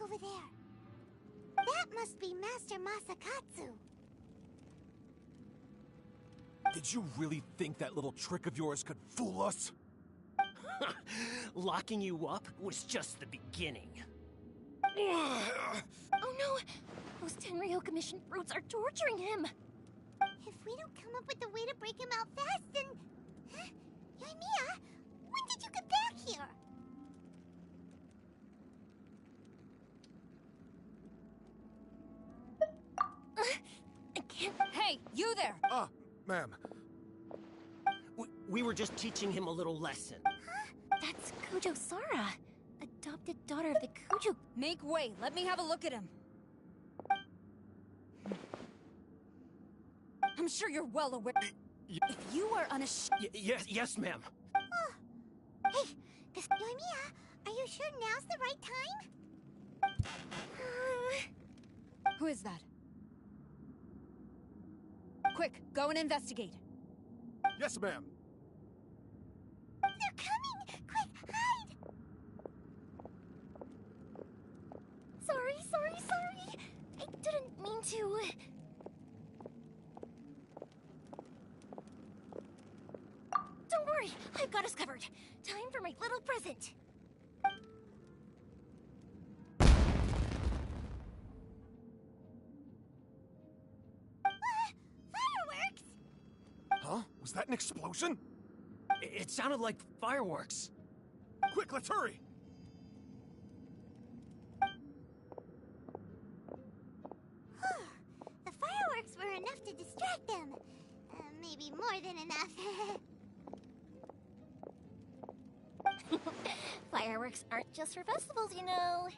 Speaker 2: Over there. That must be Master Masakatsu.
Speaker 11: Did you really think that little trick of yours could fool us?
Speaker 20: Locking you up was just the beginning.
Speaker 17: Oh no! Those Tenryo Commission fruits are torturing him!
Speaker 2: If we don't come up with a way to break him out fast, then... Huh? Yoimiya, when did you get back here?
Speaker 17: I can't...
Speaker 20: Hey, you there!
Speaker 11: Ma'am.
Speaker 20: We were just teaching him a little lesson.
Speaker 17: Huh? That's Kujo Sara, adopted daughter of the Kujo...
Speaker 15: Make way, let me have a look at him. I'm sure you're well aware... If you are unashamed...
Speaker 20: Yes, ma'am.
Speaker 2: Oh. Hey, Yoimiya, are you sure now's the right time?
Speaker 15: Who is that? Quick, go and investigate.
Speaker 11: Yes, ma'am.
Speaker 2: They're coming! Quick, hide!
Speaker 17: Sorry. I didn't mean to... Don't worry, I've got us covered. Time for my little present.
Speaker 2: Fireworks?
Speaker 11: Huh? Was that an explosion?
Speaker 20: It sounded like fireworks.
Speaker 11: Quick, let's hurry!
Speaker 2: The fireworks were enough to distract them. Maybe more than enough.
Speaker 17: Fireworks aren't just for festivals, you know.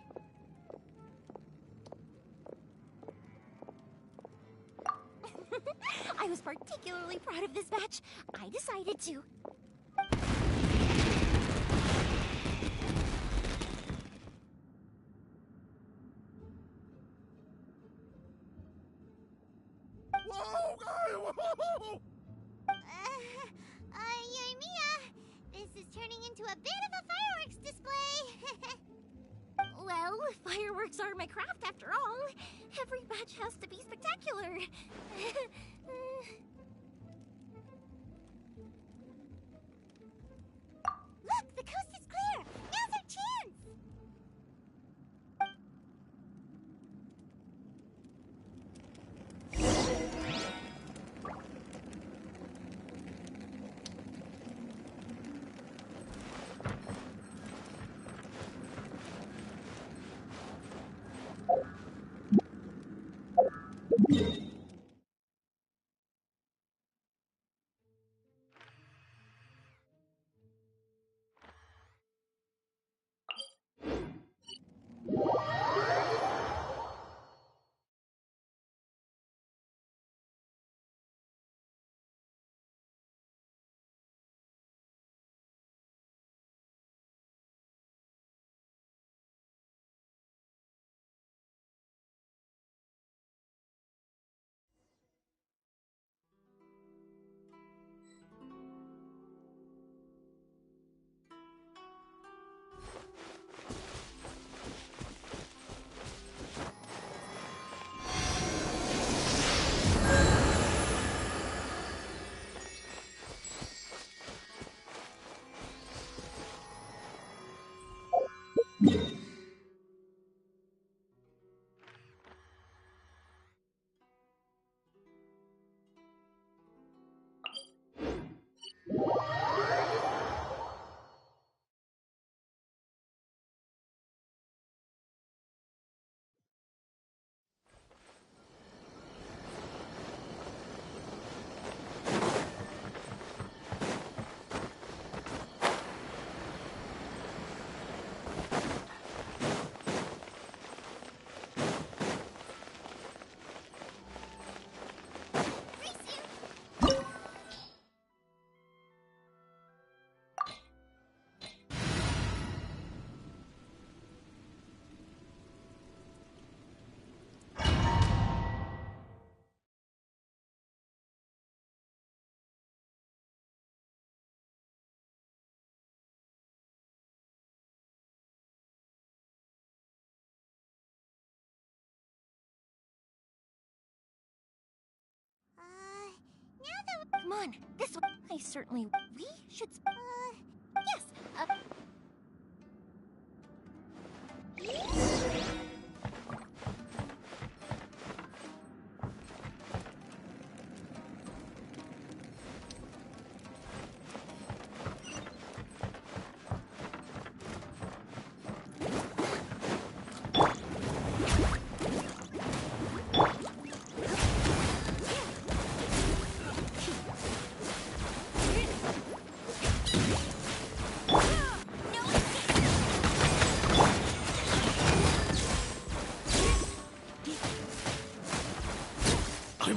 Speaker 17: I was particularly proud of this batch. I decided to...
Speaker 11: Whoa!
Speaker 2: Yoimiya, this is turning into a bit of a fireworks display.
Speaker 17: Well, Fireworks are my craft after all. Every batch has to be spectacular. Look, the coast is clear. Now's our chance. Come on, this way. I certainly... We should... Yes,
Speaker 20: I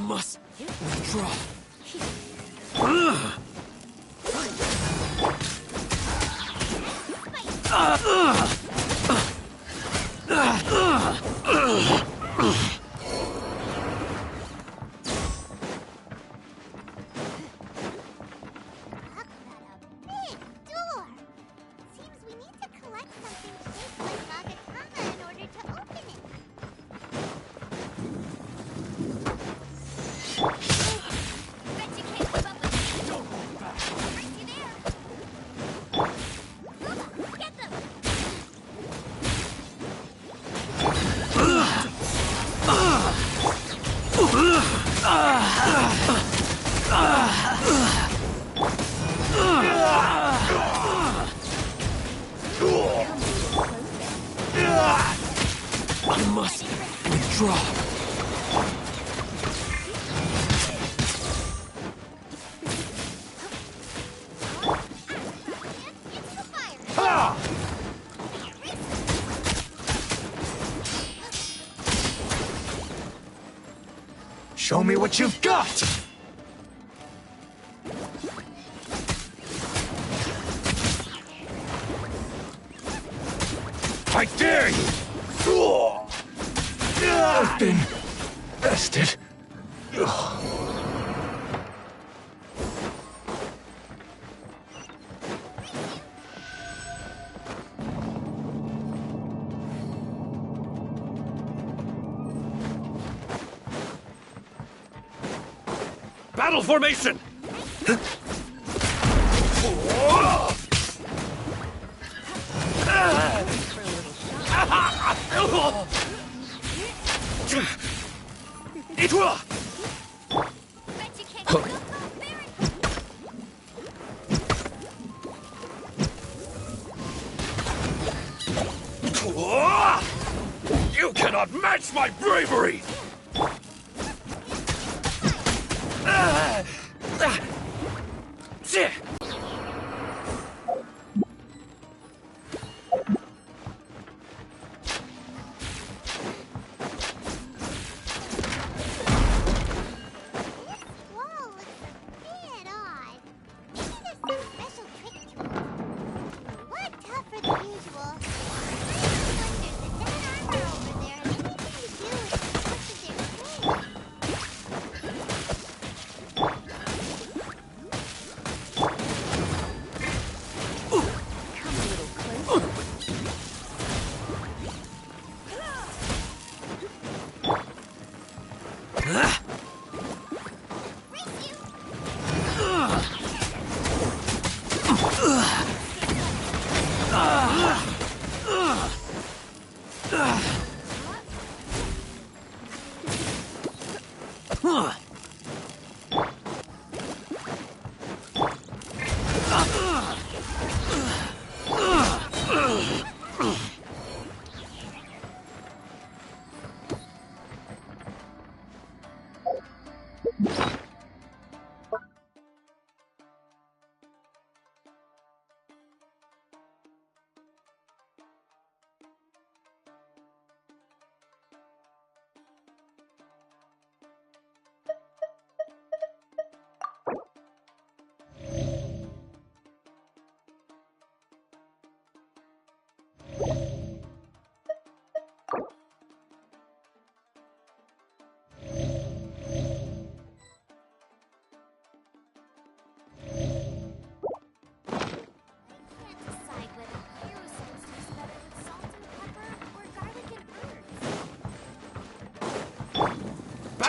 Speaker 20: must withdraw. I must withdraw. Show me what you've got! I dare you! I've been bested.
Speaker 19: Battle formation! You cannot match my bravery!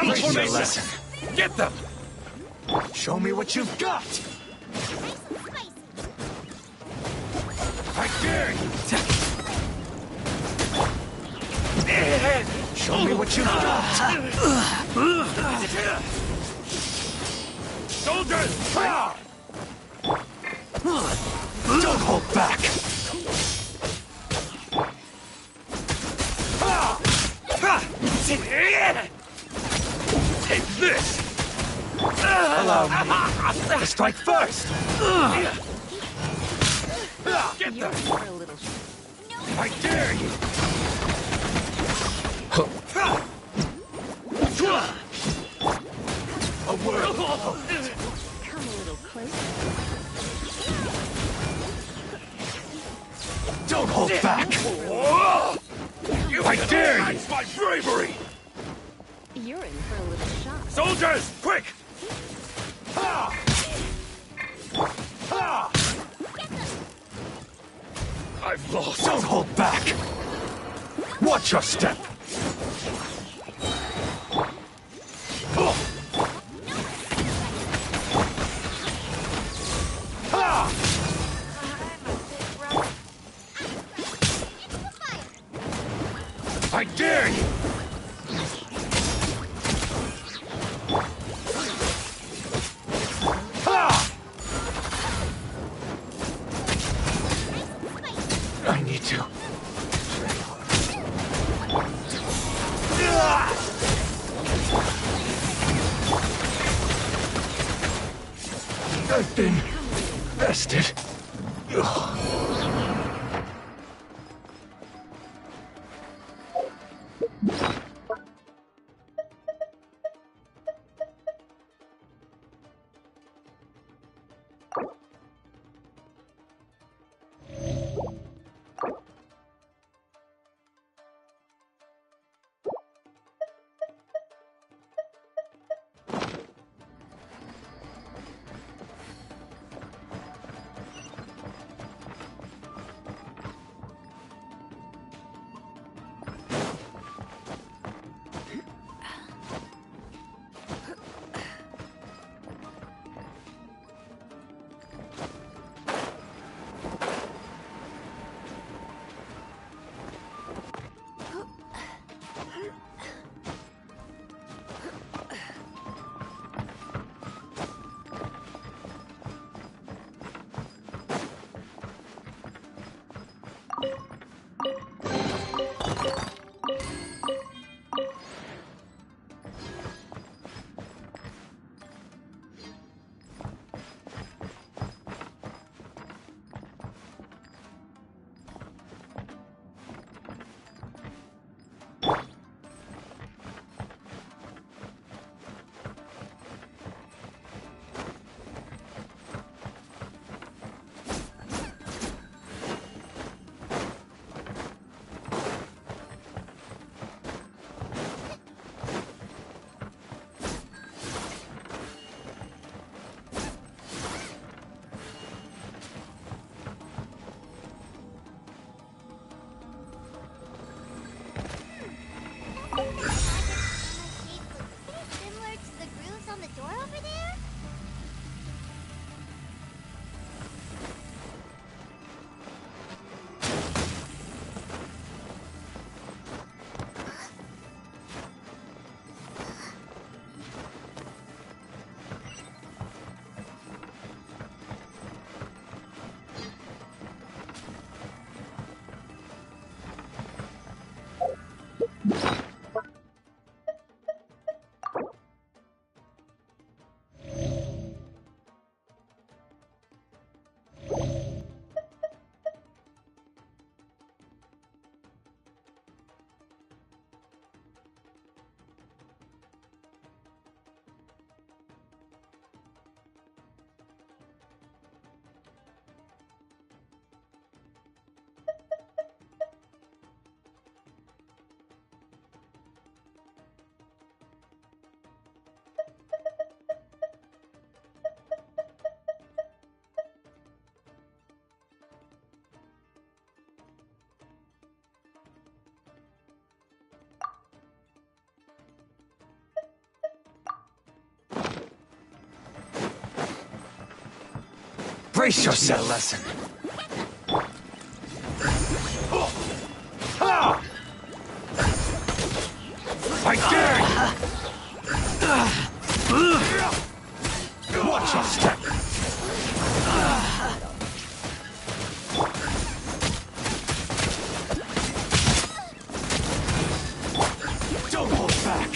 Speaker 20: Teach me a lesson.
Speaker 19: Get them!
Speaker 20: Show me what you've got!
Speaker 19: I dare you!
Speaker 20: Show me what you've got!
Speaker 19: Soldiers!
Speaker 20: Don't hold back!
Speaker 19: Take this!
Speaker 20: Allow me to strike first!
Speaker 19: Get them! I dare you!
Speaker 20: A word of
Speaker 1: Come a little closer.
Speaker 20: Don't hold back!
Speaker 19: I dare you! My bravery!
Speaker 1: You're in for a little shock.
Speaker 19: Soldiers, quick! I've lost.
Speaker 20: Don't hold back! Watch your step!
Speaker 19: I dare you!
Speaker 20: I need to. I've been bested. Brace yourself.
Speaker 9: Lesson.
Speaker 20: I dare you! Watch your step! Don't hold back!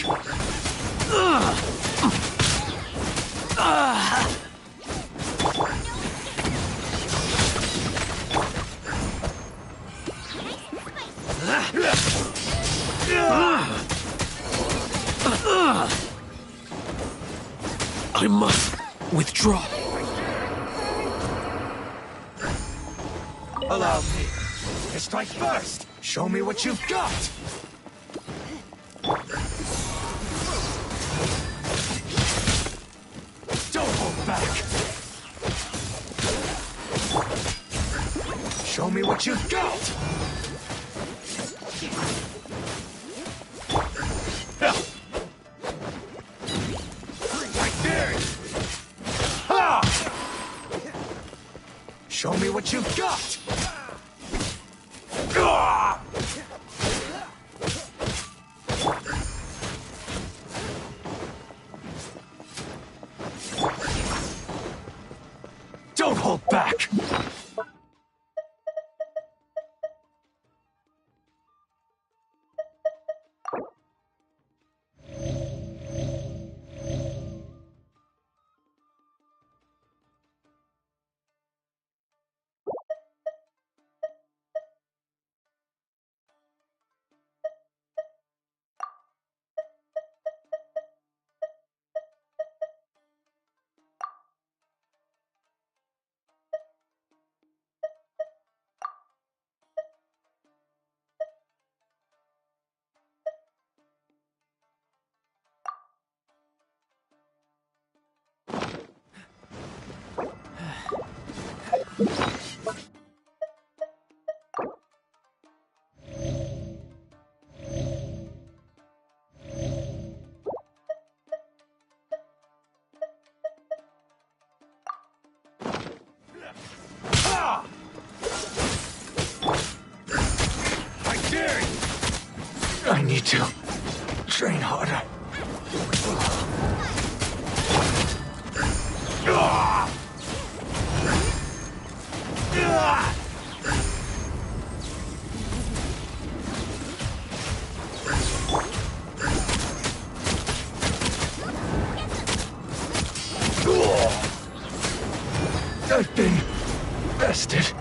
Speaker 20: I must withdraw.
Speaker 9: Allow me.
Speaker 20: To strike first! Show me what you've got! Don't hold back! Show me what you've got! Show me what you've got! Don't hold back! I need to train harder. I've been bested.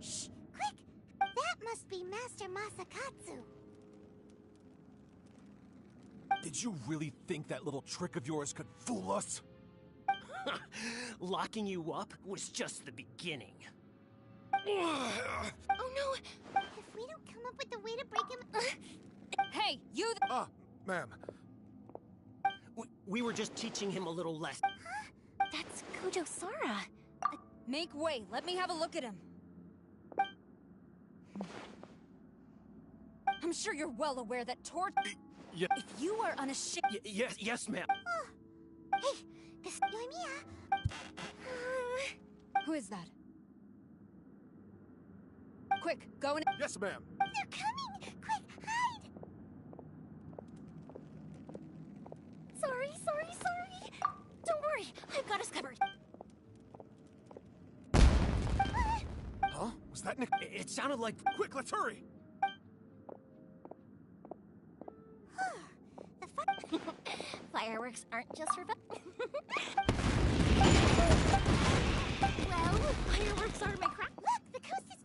Speaker 2: Shh! Quick! That must be Master Masakatsu.
Speaker 19: Did you really think that little trick of yours could fool us?
Speaker 11: Locking you up was just the beginning.
Speaker 2: Oh no! If we don't come up with a way to break him...
Speaker 11: Hey, you
Speaker 19: Ma'am.
Speaker 11: We were just teaching him a little lesson.
Speaker 2: Huh?
Speaker 5: That's Kujo-sara.
Speaker 21: Make way. Let me have a look at him. I'm sure you're well aware that
Speaker 19: Yeah.
Speaker 21: If you are unashamed...
Speaker 11: Yes, ma'am.
Speaker 2: Oh. Hey, this is Yoimiya.
Speaker 21: Who is that? Quick, go and...
Speaker 19: Yes, ma'am.
Speaker 2: They're coming! Quick, hide!
Speaker 17: Sorry. Don't worry, I've got us covered.
Speaker 19: Huh? Was that Nick?
Speaker 11: It sounded like...
Speaker 19: Quick, let's hurry!
Speaker 17: Fireworks aren't just for fun. Well, fireworks are my crap.
Speaker 2: Look, the coast is...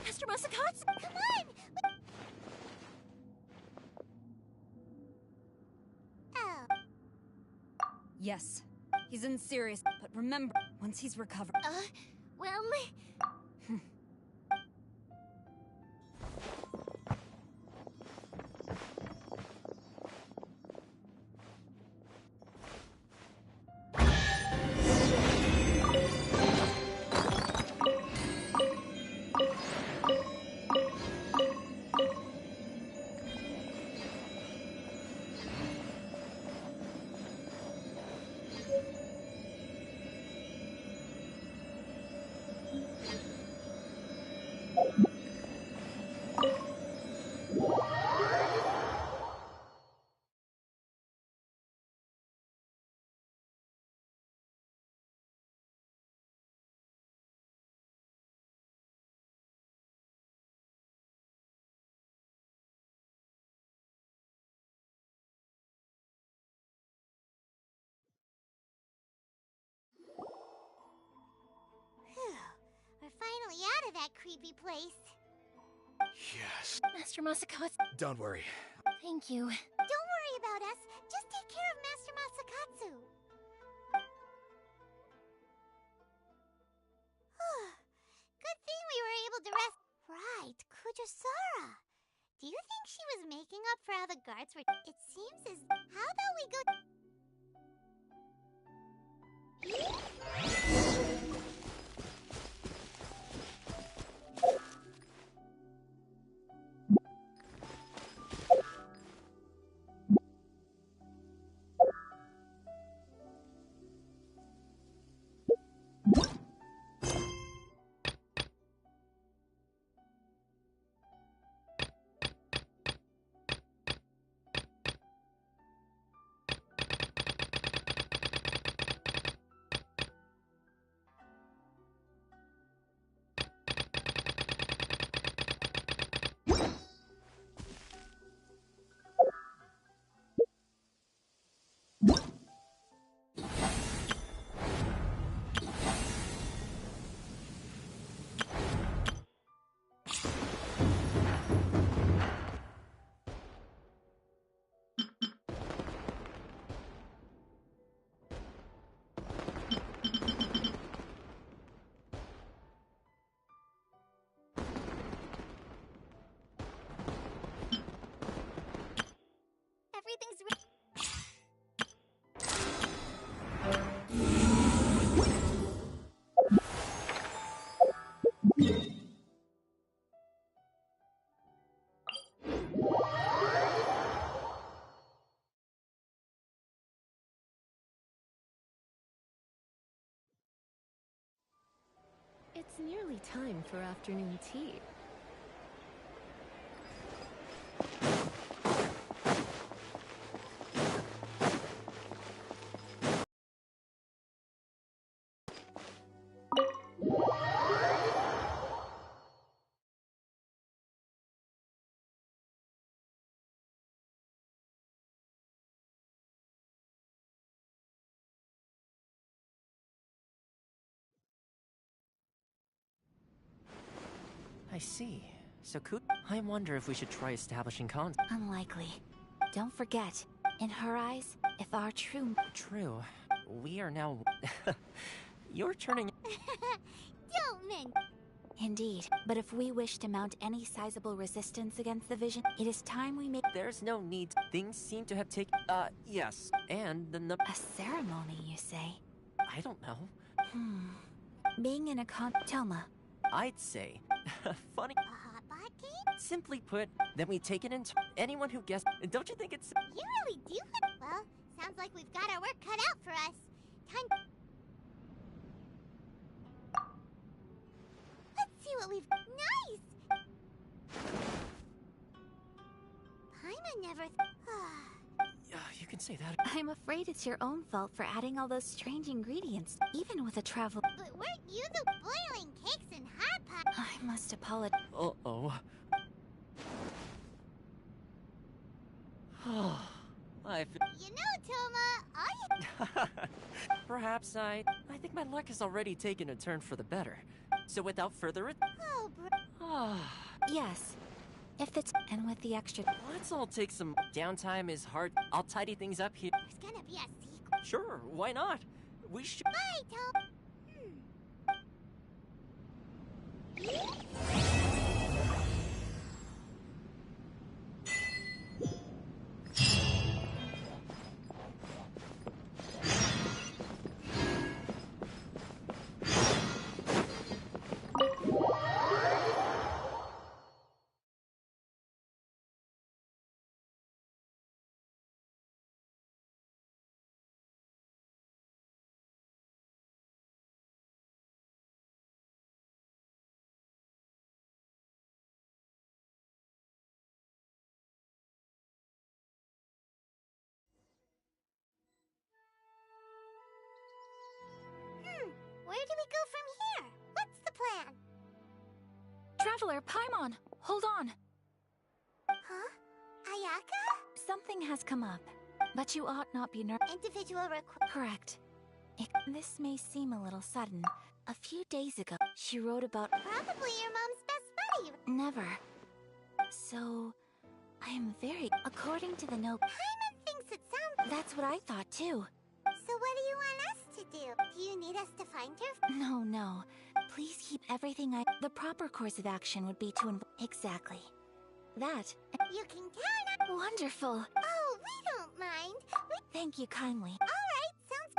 Speaker 17: Master Masakatsu,
Speaker 2: come on! Oh.
Speaker 21: Yes. He's in serious, but remember, once he's recovered...
Speaker 17: well...
Speaker 2: We're finally out of that creepy place.
Speaker 19: Yes.
Speaker 17: Master Masakatsu,
Speaker 19: Don't worry.
Speaker 17: thank you.
Speaker 2: Don't worry about us. Just take care of Master Masakatsu. Good thing we were able to rest. Right, Kujo-sara. Do you think she was making up for how the guards were... It seems as... How about we go...
Speaker 1: It's nearly time for afternoon tea.
Speaker 4: I see. So I wonder if we should try establishing contact.
Speaker 5: Unlikely. Don't forget, in her eyes, if our true...
Speaker 4: True. We are now... You're turning...
Speaker 2: Don't mention...
Speaker 5: Indeed, but if we wish to mount any sizable resistance against the vision, it is time we make...
Speaker 4: There's no need. Things seem to have taken... yes. And then the...
Speaker 5: A ceremony, you say?
Speaker 4: I don't know.
Speaker 5: Being in a Toma.
Speaker 4: I'd say... funny... Simply put, then we take it into... Anyone who guessed... Don't you think it's...
Speaker 2: You really do? Well, sounds like we've got our work cut out for us. Time... Let's see what we've... Nice! Paimon never...
Speaker 4: You can say that.
Speaker 5: I'm afraid it's your own fault for adding all those strange ingredients, even with a travel...
Speaker 2: But weren't you the boiling cakes and hot pot?
Speaker 5: I must apologize.
Speaker 4: Uh-oh.
Speaker 2: You know, Toma,
Speaker 4: Perhaps I think my luck has already taken a turn for the better. So without further ado...
Speaker 2: Oh,
Speaker 5: yes. If it's... And with the extra...
Speaker 4: Let's all take some... Downtime is hard. I'll tidy things up here.
Speaker 2: There's gonna be a sequel.
Speaker 4: Sure, why not? We should...
Speaker 2: Bye, Toma. Where do we go from here? What's the plan?
Speaker 5: Traveler, Paimon, hold on.
Speaker 2: Huh? Ayaka?
Speaker 5: Something has come up, but you ought not be nervous.
Speaker 2: Individual request.
Speaker 5: Correct. This may seem a little sudden. A few days ago, she wrote about...
Speaker 2: Probably your mom's best buddy.
Speaker 5: Never. So, I am very... According to the note...
Speaker 2: Paimon thinks it sounds...
Speaker 5: That's what I thought, too.
Speaker 2: So what do you want us to do? Do you need us to find her?
Speaker 5: No. Please keep everything The proper course of action would be to Exactly. That.
Speaker 2: You can count on...
Speaker 5: Wonderful.
Speaker 2: Oh, we don't mind.
Speaker 5: Thank you kindly.
Speaker 2: Alright, sounds...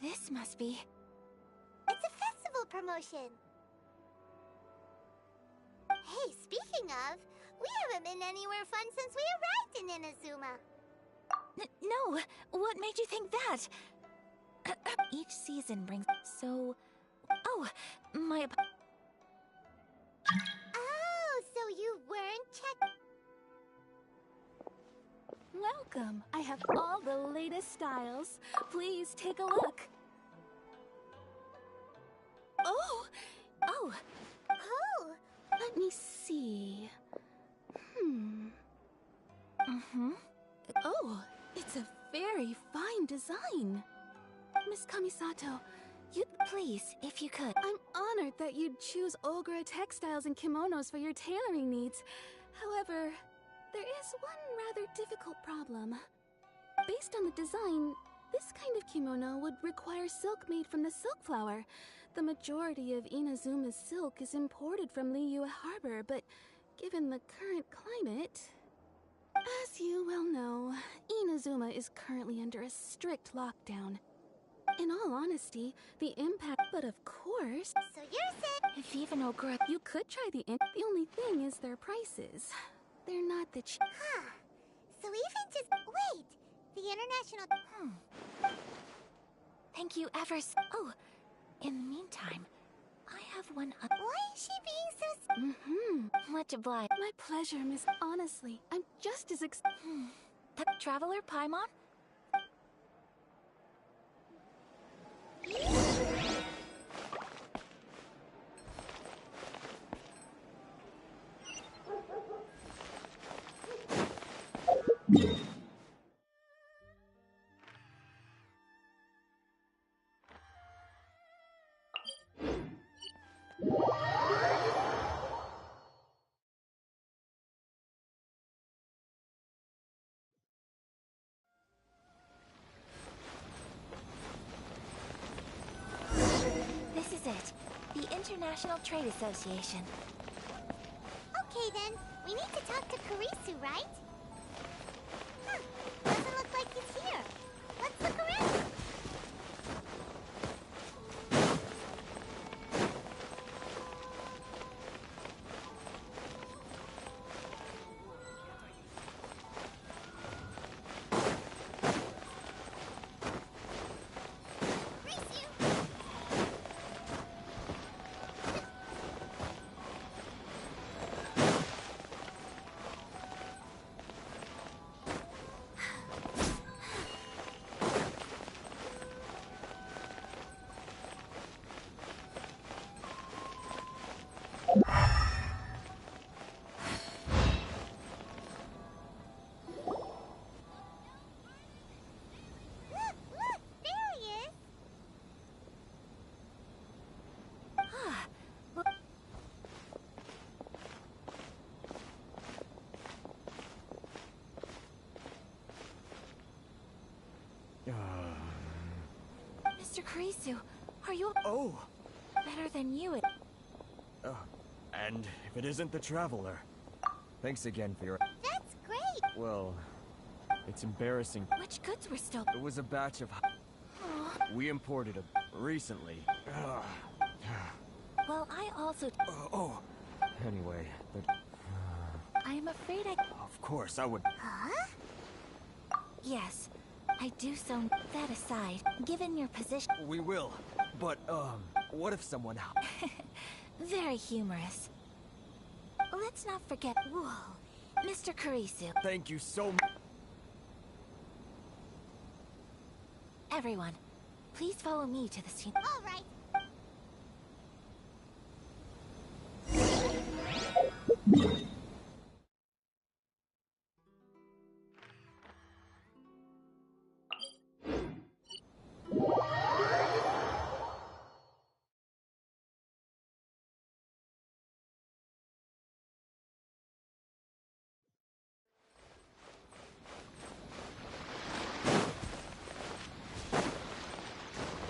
Speaker 5: This must be...
Speaker 2: It's a festival promotion. Hey, speaking of, we haven't been anywhere fun since we arrived in Inazuma.
Speaker 5: No! What made you think that? Each season brings... So... Oh, my...
Speaker 2: Oh, so you weren't checked...
Speaker 3: Welcome. I have all the latest styles. Please take a look. Oh! Let me see. Oh, it's a very fine design. Miss Kamisato, you'd...
Speaker 5: Please, if you could.
Speaker 3: I'm honored that you'd choose Ogura textiles and kimonos for your tailoring needs. However, there is one rather difficult problem. Based on the design, this kind of kimono would require silk made from the silk flower. The majority of Inazuma's silk is imported from Liyue Harbor, but given the current climate... As you well know, Inazuma is currently under a strict lockdown. In all honesty, the impact, but of course...
Speaker 2: So you're saying...
Speaker 3: If even Ogura... You could try the only thing is their prices. They're not the cheap...
Speaker 2: Huh. So even just... Wait! The international...
Speaker 5: Thank you ever Oh, in the meantime, I have one
Speaker 2: Why is she being so...
Speaker 5: Much obliged.
Speaker 3: My pleasure, Miss. Honestly, I'm just as
Speaker 5: Traveler Paimon? This is it. The International Trade Association.
Speaker 2: Okay then, we need to talk to Kurisu, right? Huh, doesn't look like he's here. Let's look around.
Speaker 5: Mr. Kurisu, are you...
Speaker 13: Oh!
Speaker 5: Better than you.
Speaker 13: And if it isn't the Traveler. Thanks again for your...
Speaker 2: That's great!
Speaker 13: Well, it's embarrassing.
Speaker 5: Which goods were still...
Speaker 13: It was a batch of... We imported it recently.
Speaker 5: Well, I also...
Speaker 13: Anyway,
Speaker 5: I'm afraid I...
Speaker 13: Of course, I would...
Speaker 2: Huh?
Speaker 5: Yes, I do so... That aside, given your position...
Speaker 13: We will. But, what if someone...
Speaker 5: Very humorous. Let's not forget... Whoa. Mr. Kurisu.
Speaker 13: Thank you so much.
Speaker 5: Everyone, please follow me to the scene.
Speaker 2: All right.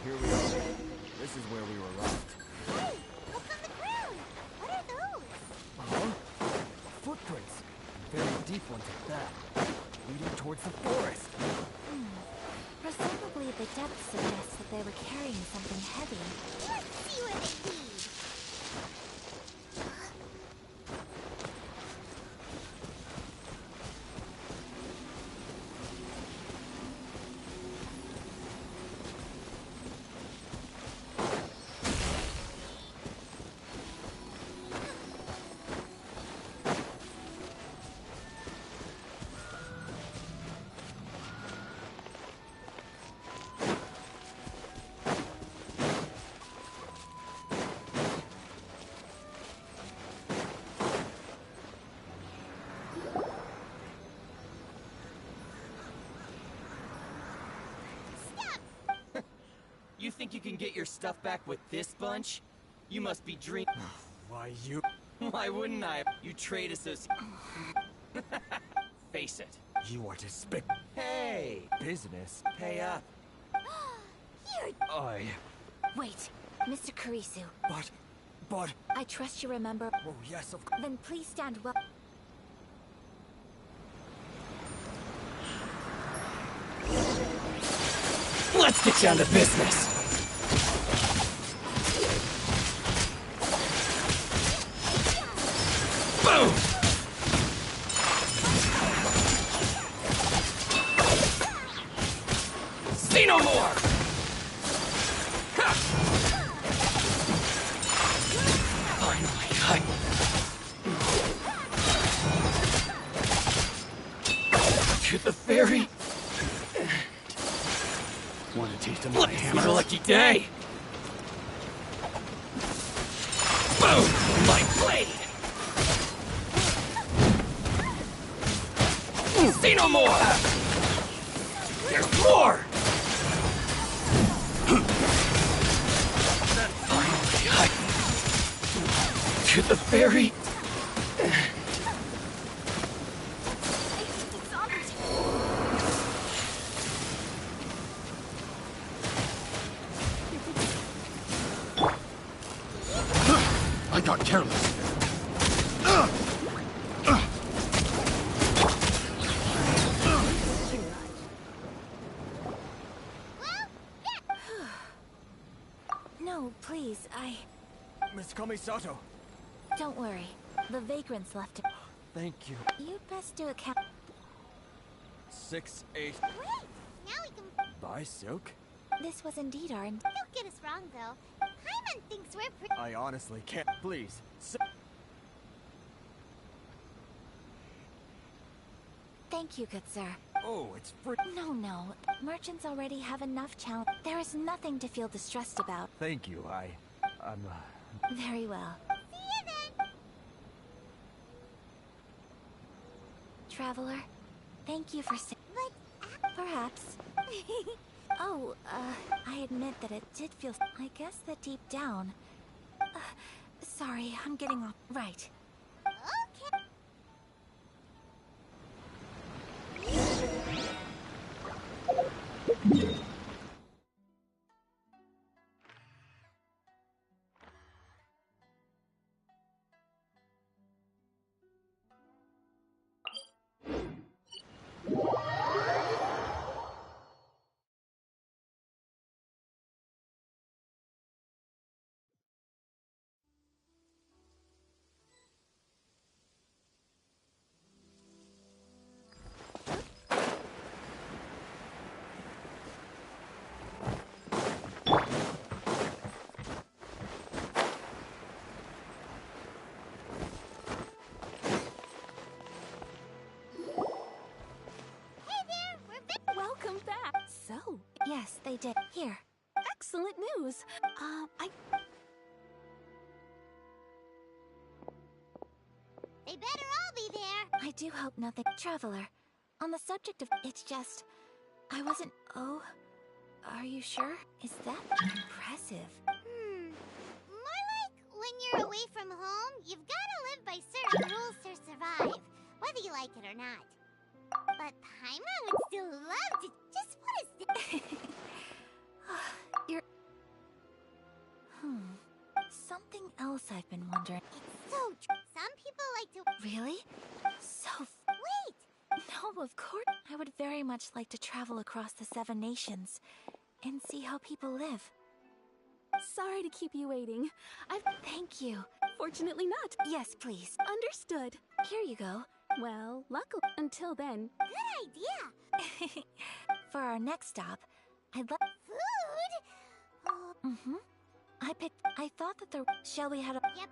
Speaker 13: Here we are. This is where we were robbed.
Speaker 2: Hey, look on the ground. What are those?
Speaker 13: Huh? Footprints. Very deep ones at that. Leading towards the forest.
Speaker 5: Presumably the depth suggests that they were carrying something heavy.
Speaker 2: Let's see what they need.
Speaker 10: You think you can get your stuff back with this bunch? You must be dreaming.
Speaker 13: Why you...
Speaker 10: Why wouldn't I? You trade associate. Face it.
Speaker 13: You are despic...
Speaker 10: Hey!
Speaker 13: Business.
Speaker 10: Pay up.
Speaker 13: I...
Speaker 5: Wait, Mr. Kurisu.
Speaker 13: But...
Speaker 5: I trust you remember...
Speaker 13: Oh, yes, of course.
Speaker 5: Then please stand well...
Speaker 11: Let's get down to business. Boom! See no more! Ha! Finally, to the ferry.
Speaker 20: Want a taste of my hammer?
Speaker 11: It's a lucky day. Boom! My blade! See no more! There's more! Finally, to the ferry.
Speaker 20: I got careless.
Speaker 5: No, please,
Speaker 13: Miss Kamisato.
Speaker 5: Don't worry. The vagrants left it.
Speaker 13: Thank you.
Speaker 5: You'd best do a count.
Speaker 13: 6, 8.
Speaker 2: Great! Now we can...
Speaker 13: Buy silk?
Speaker 5: This was indeed our...
Speaker 2: Don't get us wrong, though. Paimon thinks we're pretty...
Speaker 13: I honestly can't. Please.
Speaker 5: Thank you, good sir.
Speaker 13: Oh, it's free.
Speaker 5: No. Merchants already have enough challenge. There is nothing to feel distressed about.
Speaker 13: Thank you. I'm
Speaker 5: Very well.
Speaker 2: See you then!
Speaker 5: Traveler, thank you for
Speaker 2: But...
Speaker 5: Perhaps. Oh, I admit that it did feel... I guess that deep down... sorry, I'm getting off... Right.
Speaker 2: Okay.
Speaker 3: Welcome back. So,
Speaker 5: Yes, they did. Here.
Speaker 3: excellent news.
Speaker 2: They better all be there.
Speaker 5: I do hope nothing... Traveler, on the subject of... It's just... I wasn't... Oh... Are you sure? Is that impressive?
Speaker 2: More like when you're away from home, you've gotta live by certain rules to survive, whether you like it or not. But Paimon would still love to... Just what is this?
Speaker 5: You're... Something else I've been wondering.
Speaker 2: It's so true. Some people like to...
Speaker 5: Really? So...
Speaker 2: Wait!
Speaker 5: No, of course. I would very much like to travel across the 7 nations and see how people live.
Speaker 3: Sorry to keep you waiting.
Speaker 5: Thank you.
Speaker 3: Fortunately not.
Speaker 5: Yes, please.
Speaker 3: Understood.
Speaker 5: Here you go.
Speaker 3: Well, luckily, until then.
Speaker 2: Good idea!
Speaker 5: For our next stop, I'd like...
Speaker 2: Food?
Speaker 5: I thought that the... Shall we head up?
Speaker 2: Yep.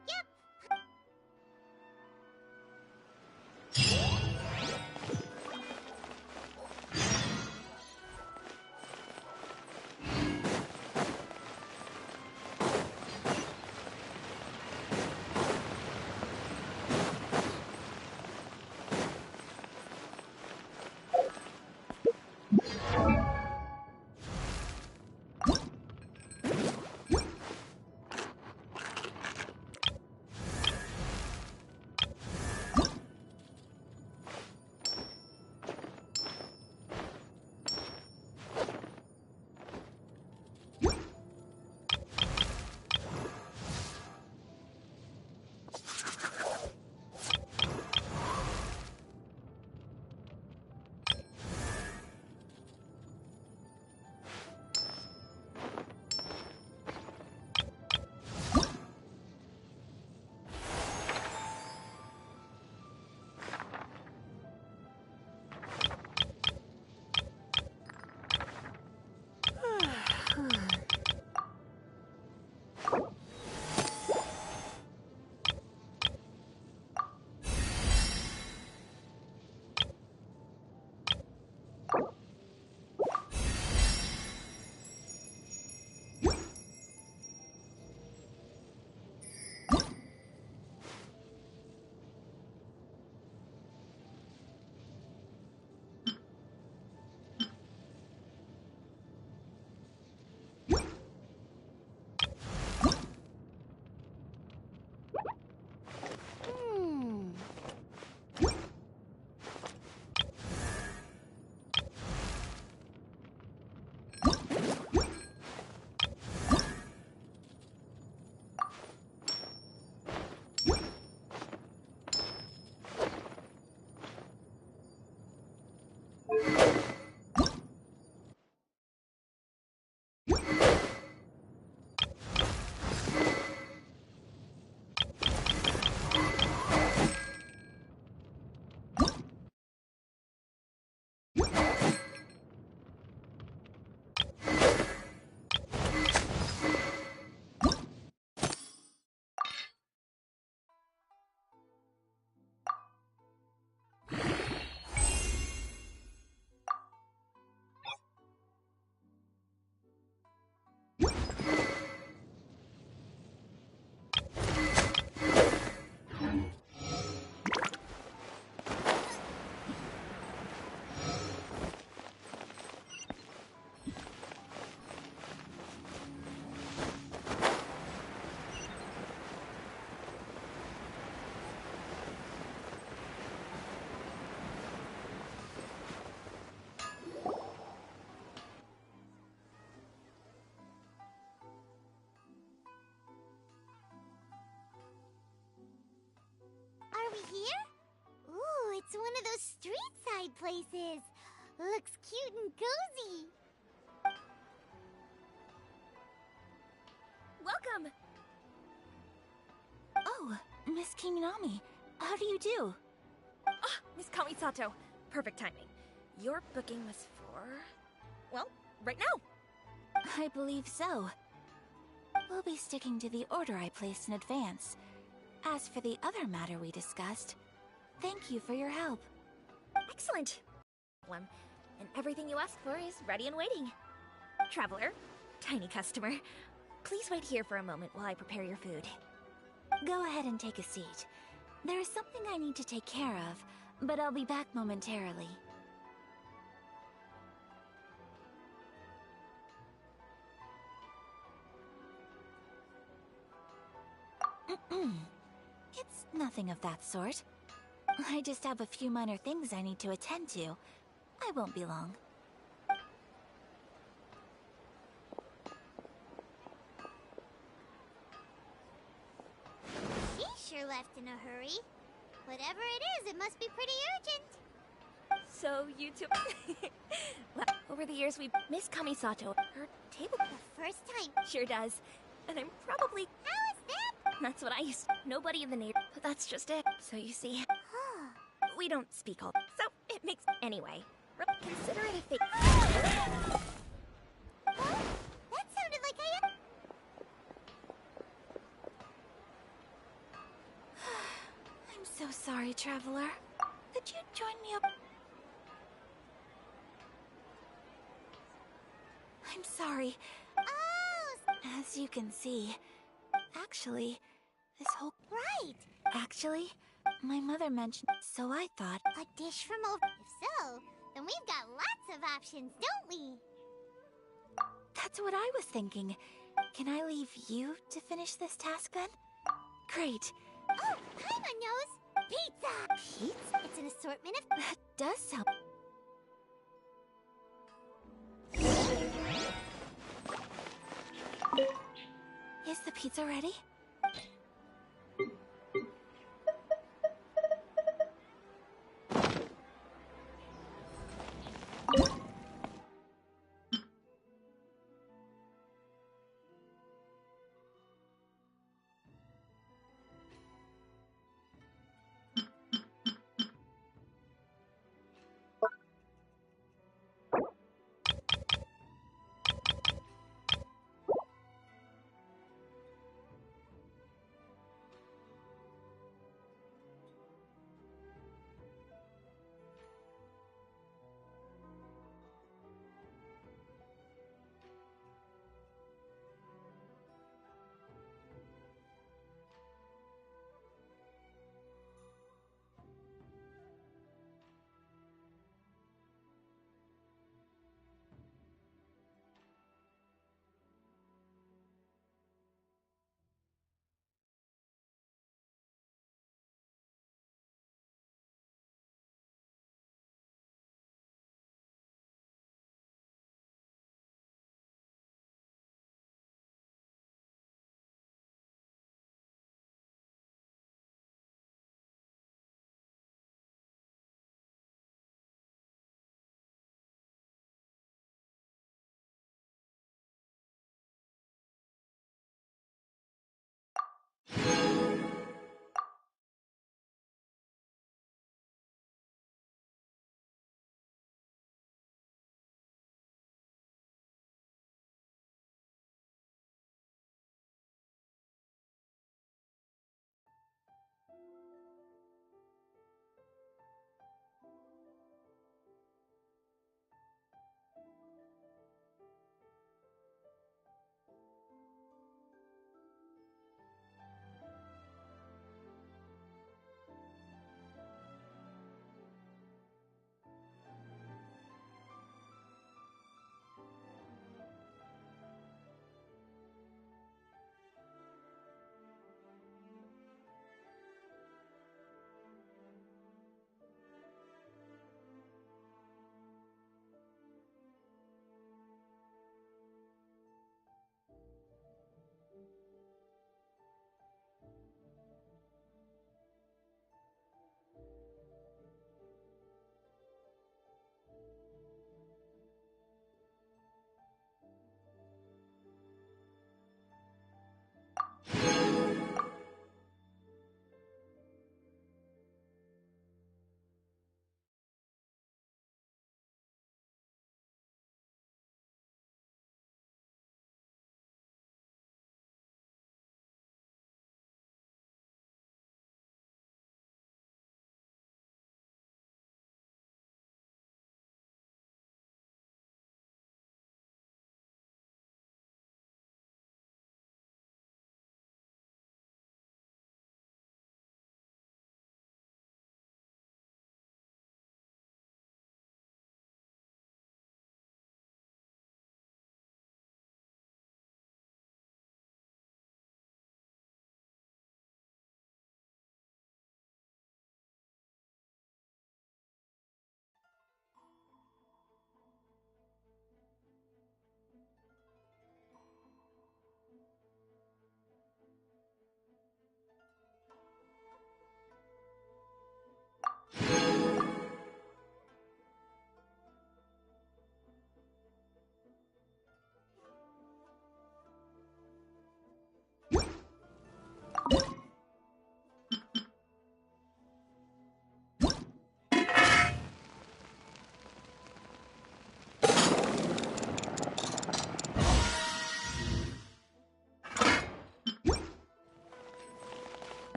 Speaker 2: seaside places. Looks cute and cozy.
Speaker 5: Welcome! Oh, Miss Kiminami, how do you do?
Speaker 8: Ah, Miss Kamisato. Perfect timing. Your booking was for... well, right now.
Speaker 5: I believe so. We'll be sticking to the order I placed in advance. As for the other matter we discussed, thank you for your help.
Speaker 8: Excellent. And everything you asked for is ready and waiting. Traveler, tiny customer, please wait here for a moment while I prepare your food.
Speaker 5: Go ahead and take a seat. There is something I need to take care of, but I'll be back momentarily. It's nothing of that sort. I just have a few minor things I need to attend to. I won't be long.
Speaker 2: She sure left in a hurry. Whatever it is, it must be pretty urgent.
Speaker 8: So you two... well, over the years we... Miss Kamisato, her table...
Speaker 2: The first time.
Speaker 8: Sure does. And I'm probably...
Speaker 2: How is that?
Speaker 8: That's what I used... Nobody in the neighborhood... But that's just it. So you see... we don't speak all... So it makes... Anyway, consider it a fake...
Speaker 2: Huh? That sounded like I...
Speaker 5: I'm so sorry, Traveler. Could you join me up? I'm sorry.
Speaker 2: Oh!
Speaker 5: As you can see, actually, this whole...
Speaker 2: Right!
Speaker 5: Actually, my mother mentioned, so I thought...
Speaker 2: A dish from over... If so, then we've got lots of options, don't we?
Speaker 5: That's what I was thinking. Can I leave you to finish this task then? Great.
Speaker 2: Oh, Paimon knows! Pizza! Pizza? It's an assortment of...
Speaker 5: That does sound... Is the pizza ready?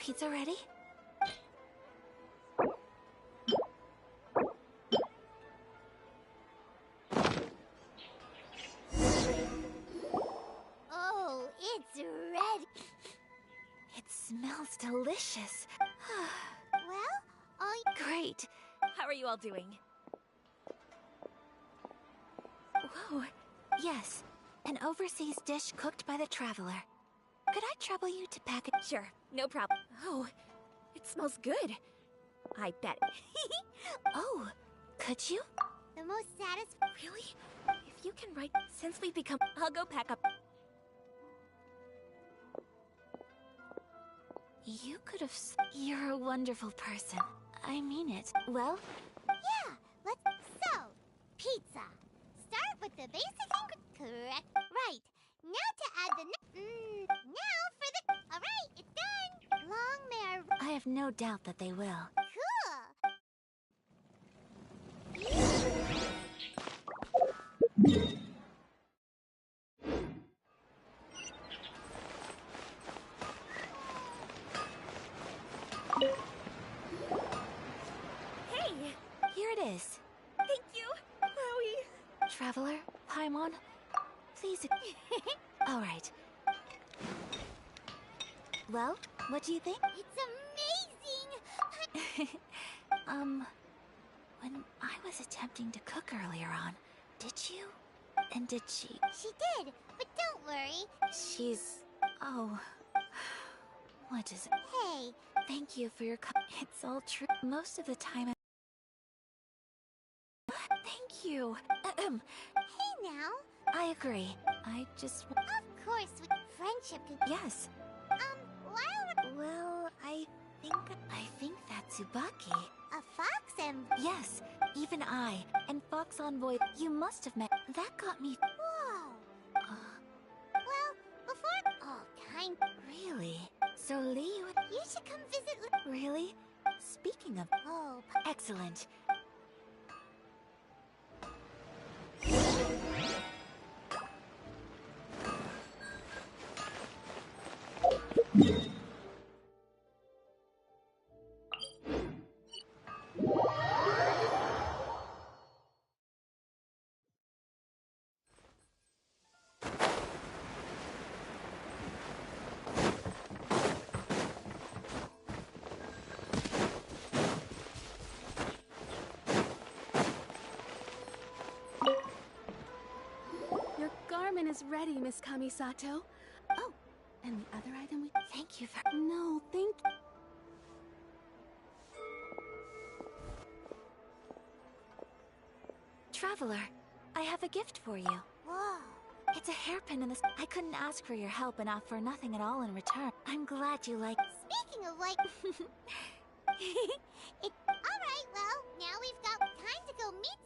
Speaker 5: pizza ready?
Speaker 2: Oh, it's ready.
Speaker 5: It smells delicious.
Speaker 2: Well,
Speaker 5: Great.
Speaker 8: How are you all doing?
Speaker 5: Whoa. Yes, an overseas dish cooked by the traveler. Could I trouble you to pack it?
Speaker 8: Sure, no problem. Oh, it smells good. I bet.
Speaker 5: Oh, could you?
Speaker 2: the most satisfying.
Speaker 8: Really? If you can write, since we've become, I'll go pack up.
Speaker 5: You could have. You're a wonderful person. I mean it. Well,
Speaker 2: Yeah, let's. So, pizza. Start with the basic ingredients. Correct. Right. Now to add the. Now for the. Alright, it's done. Long may our.
Speaker 5: I have no doubt that they will.
Speaker 8: Hey!
Speaker 5: Here it is.
Speaker 8: Thank you, Chloe.
Speaker 5: Traveler, Paimon, please. All right. Well, what do you think?
Speaker 2: It's amazing!
Speaker 5: When I was attempting to cook earlier on, did you? And did she?
Speaker 2: She did, but don't worry.
Speaker 5: She's. Oh. What is it?
Speaker 2: Hey.
Speaker 5: Thank you for your. It's all true. Most of the time. Thank you.
Speaker 2: Hey now.
Speaker 5: I agree. I just.
Speaker 2: Of course, friendship can.
Speaker 5: Yes. Well, I think that's Tsubaki.
Speaker 2: A fox and.
Speaker 5: Yes, even I. And Fox Envoy, you must have met. That got me.
Speaker 2: Whoa. Well, before. Oh, kind.
Speaker 5: Really? So Liyue.
Speaker 2: You should come visit.
Speaker 5: Really? Speaking of.
Speaker 2: Oh.
Speaker 5: Excellent.
Speaker 3: Your garment is ready, Miss Kamisato. Oh, and the other item we...
Speaker 5: Thank you for...
Speaker 3: No, thank...
Speaker 5: Traveler, I have a gift for you.
Speaker 2: Whoa.
Speaker 5: It's a hairpin in the... I couldn't ask for your help and offer nothing at all in return. I'm glad you like...
Speaker 2: Speaking of like... Alright, well, now we've got time to go meet...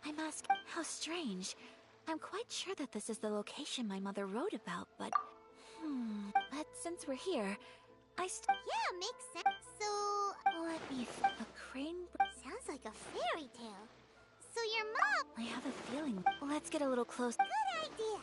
Speaker 5: I'm asking, how strange. I'm quite sure that this is the location my mother wrote about, but... But since we're here,
Speaker 2: Yeah, makes sense. So...
Speaker 5: Let me a crane...
Speaker 2: Sounds like a fairy tale. So your mom...
Speaker 5: I have a feeling. Let's get a little close.
Speaker 2: Good idea.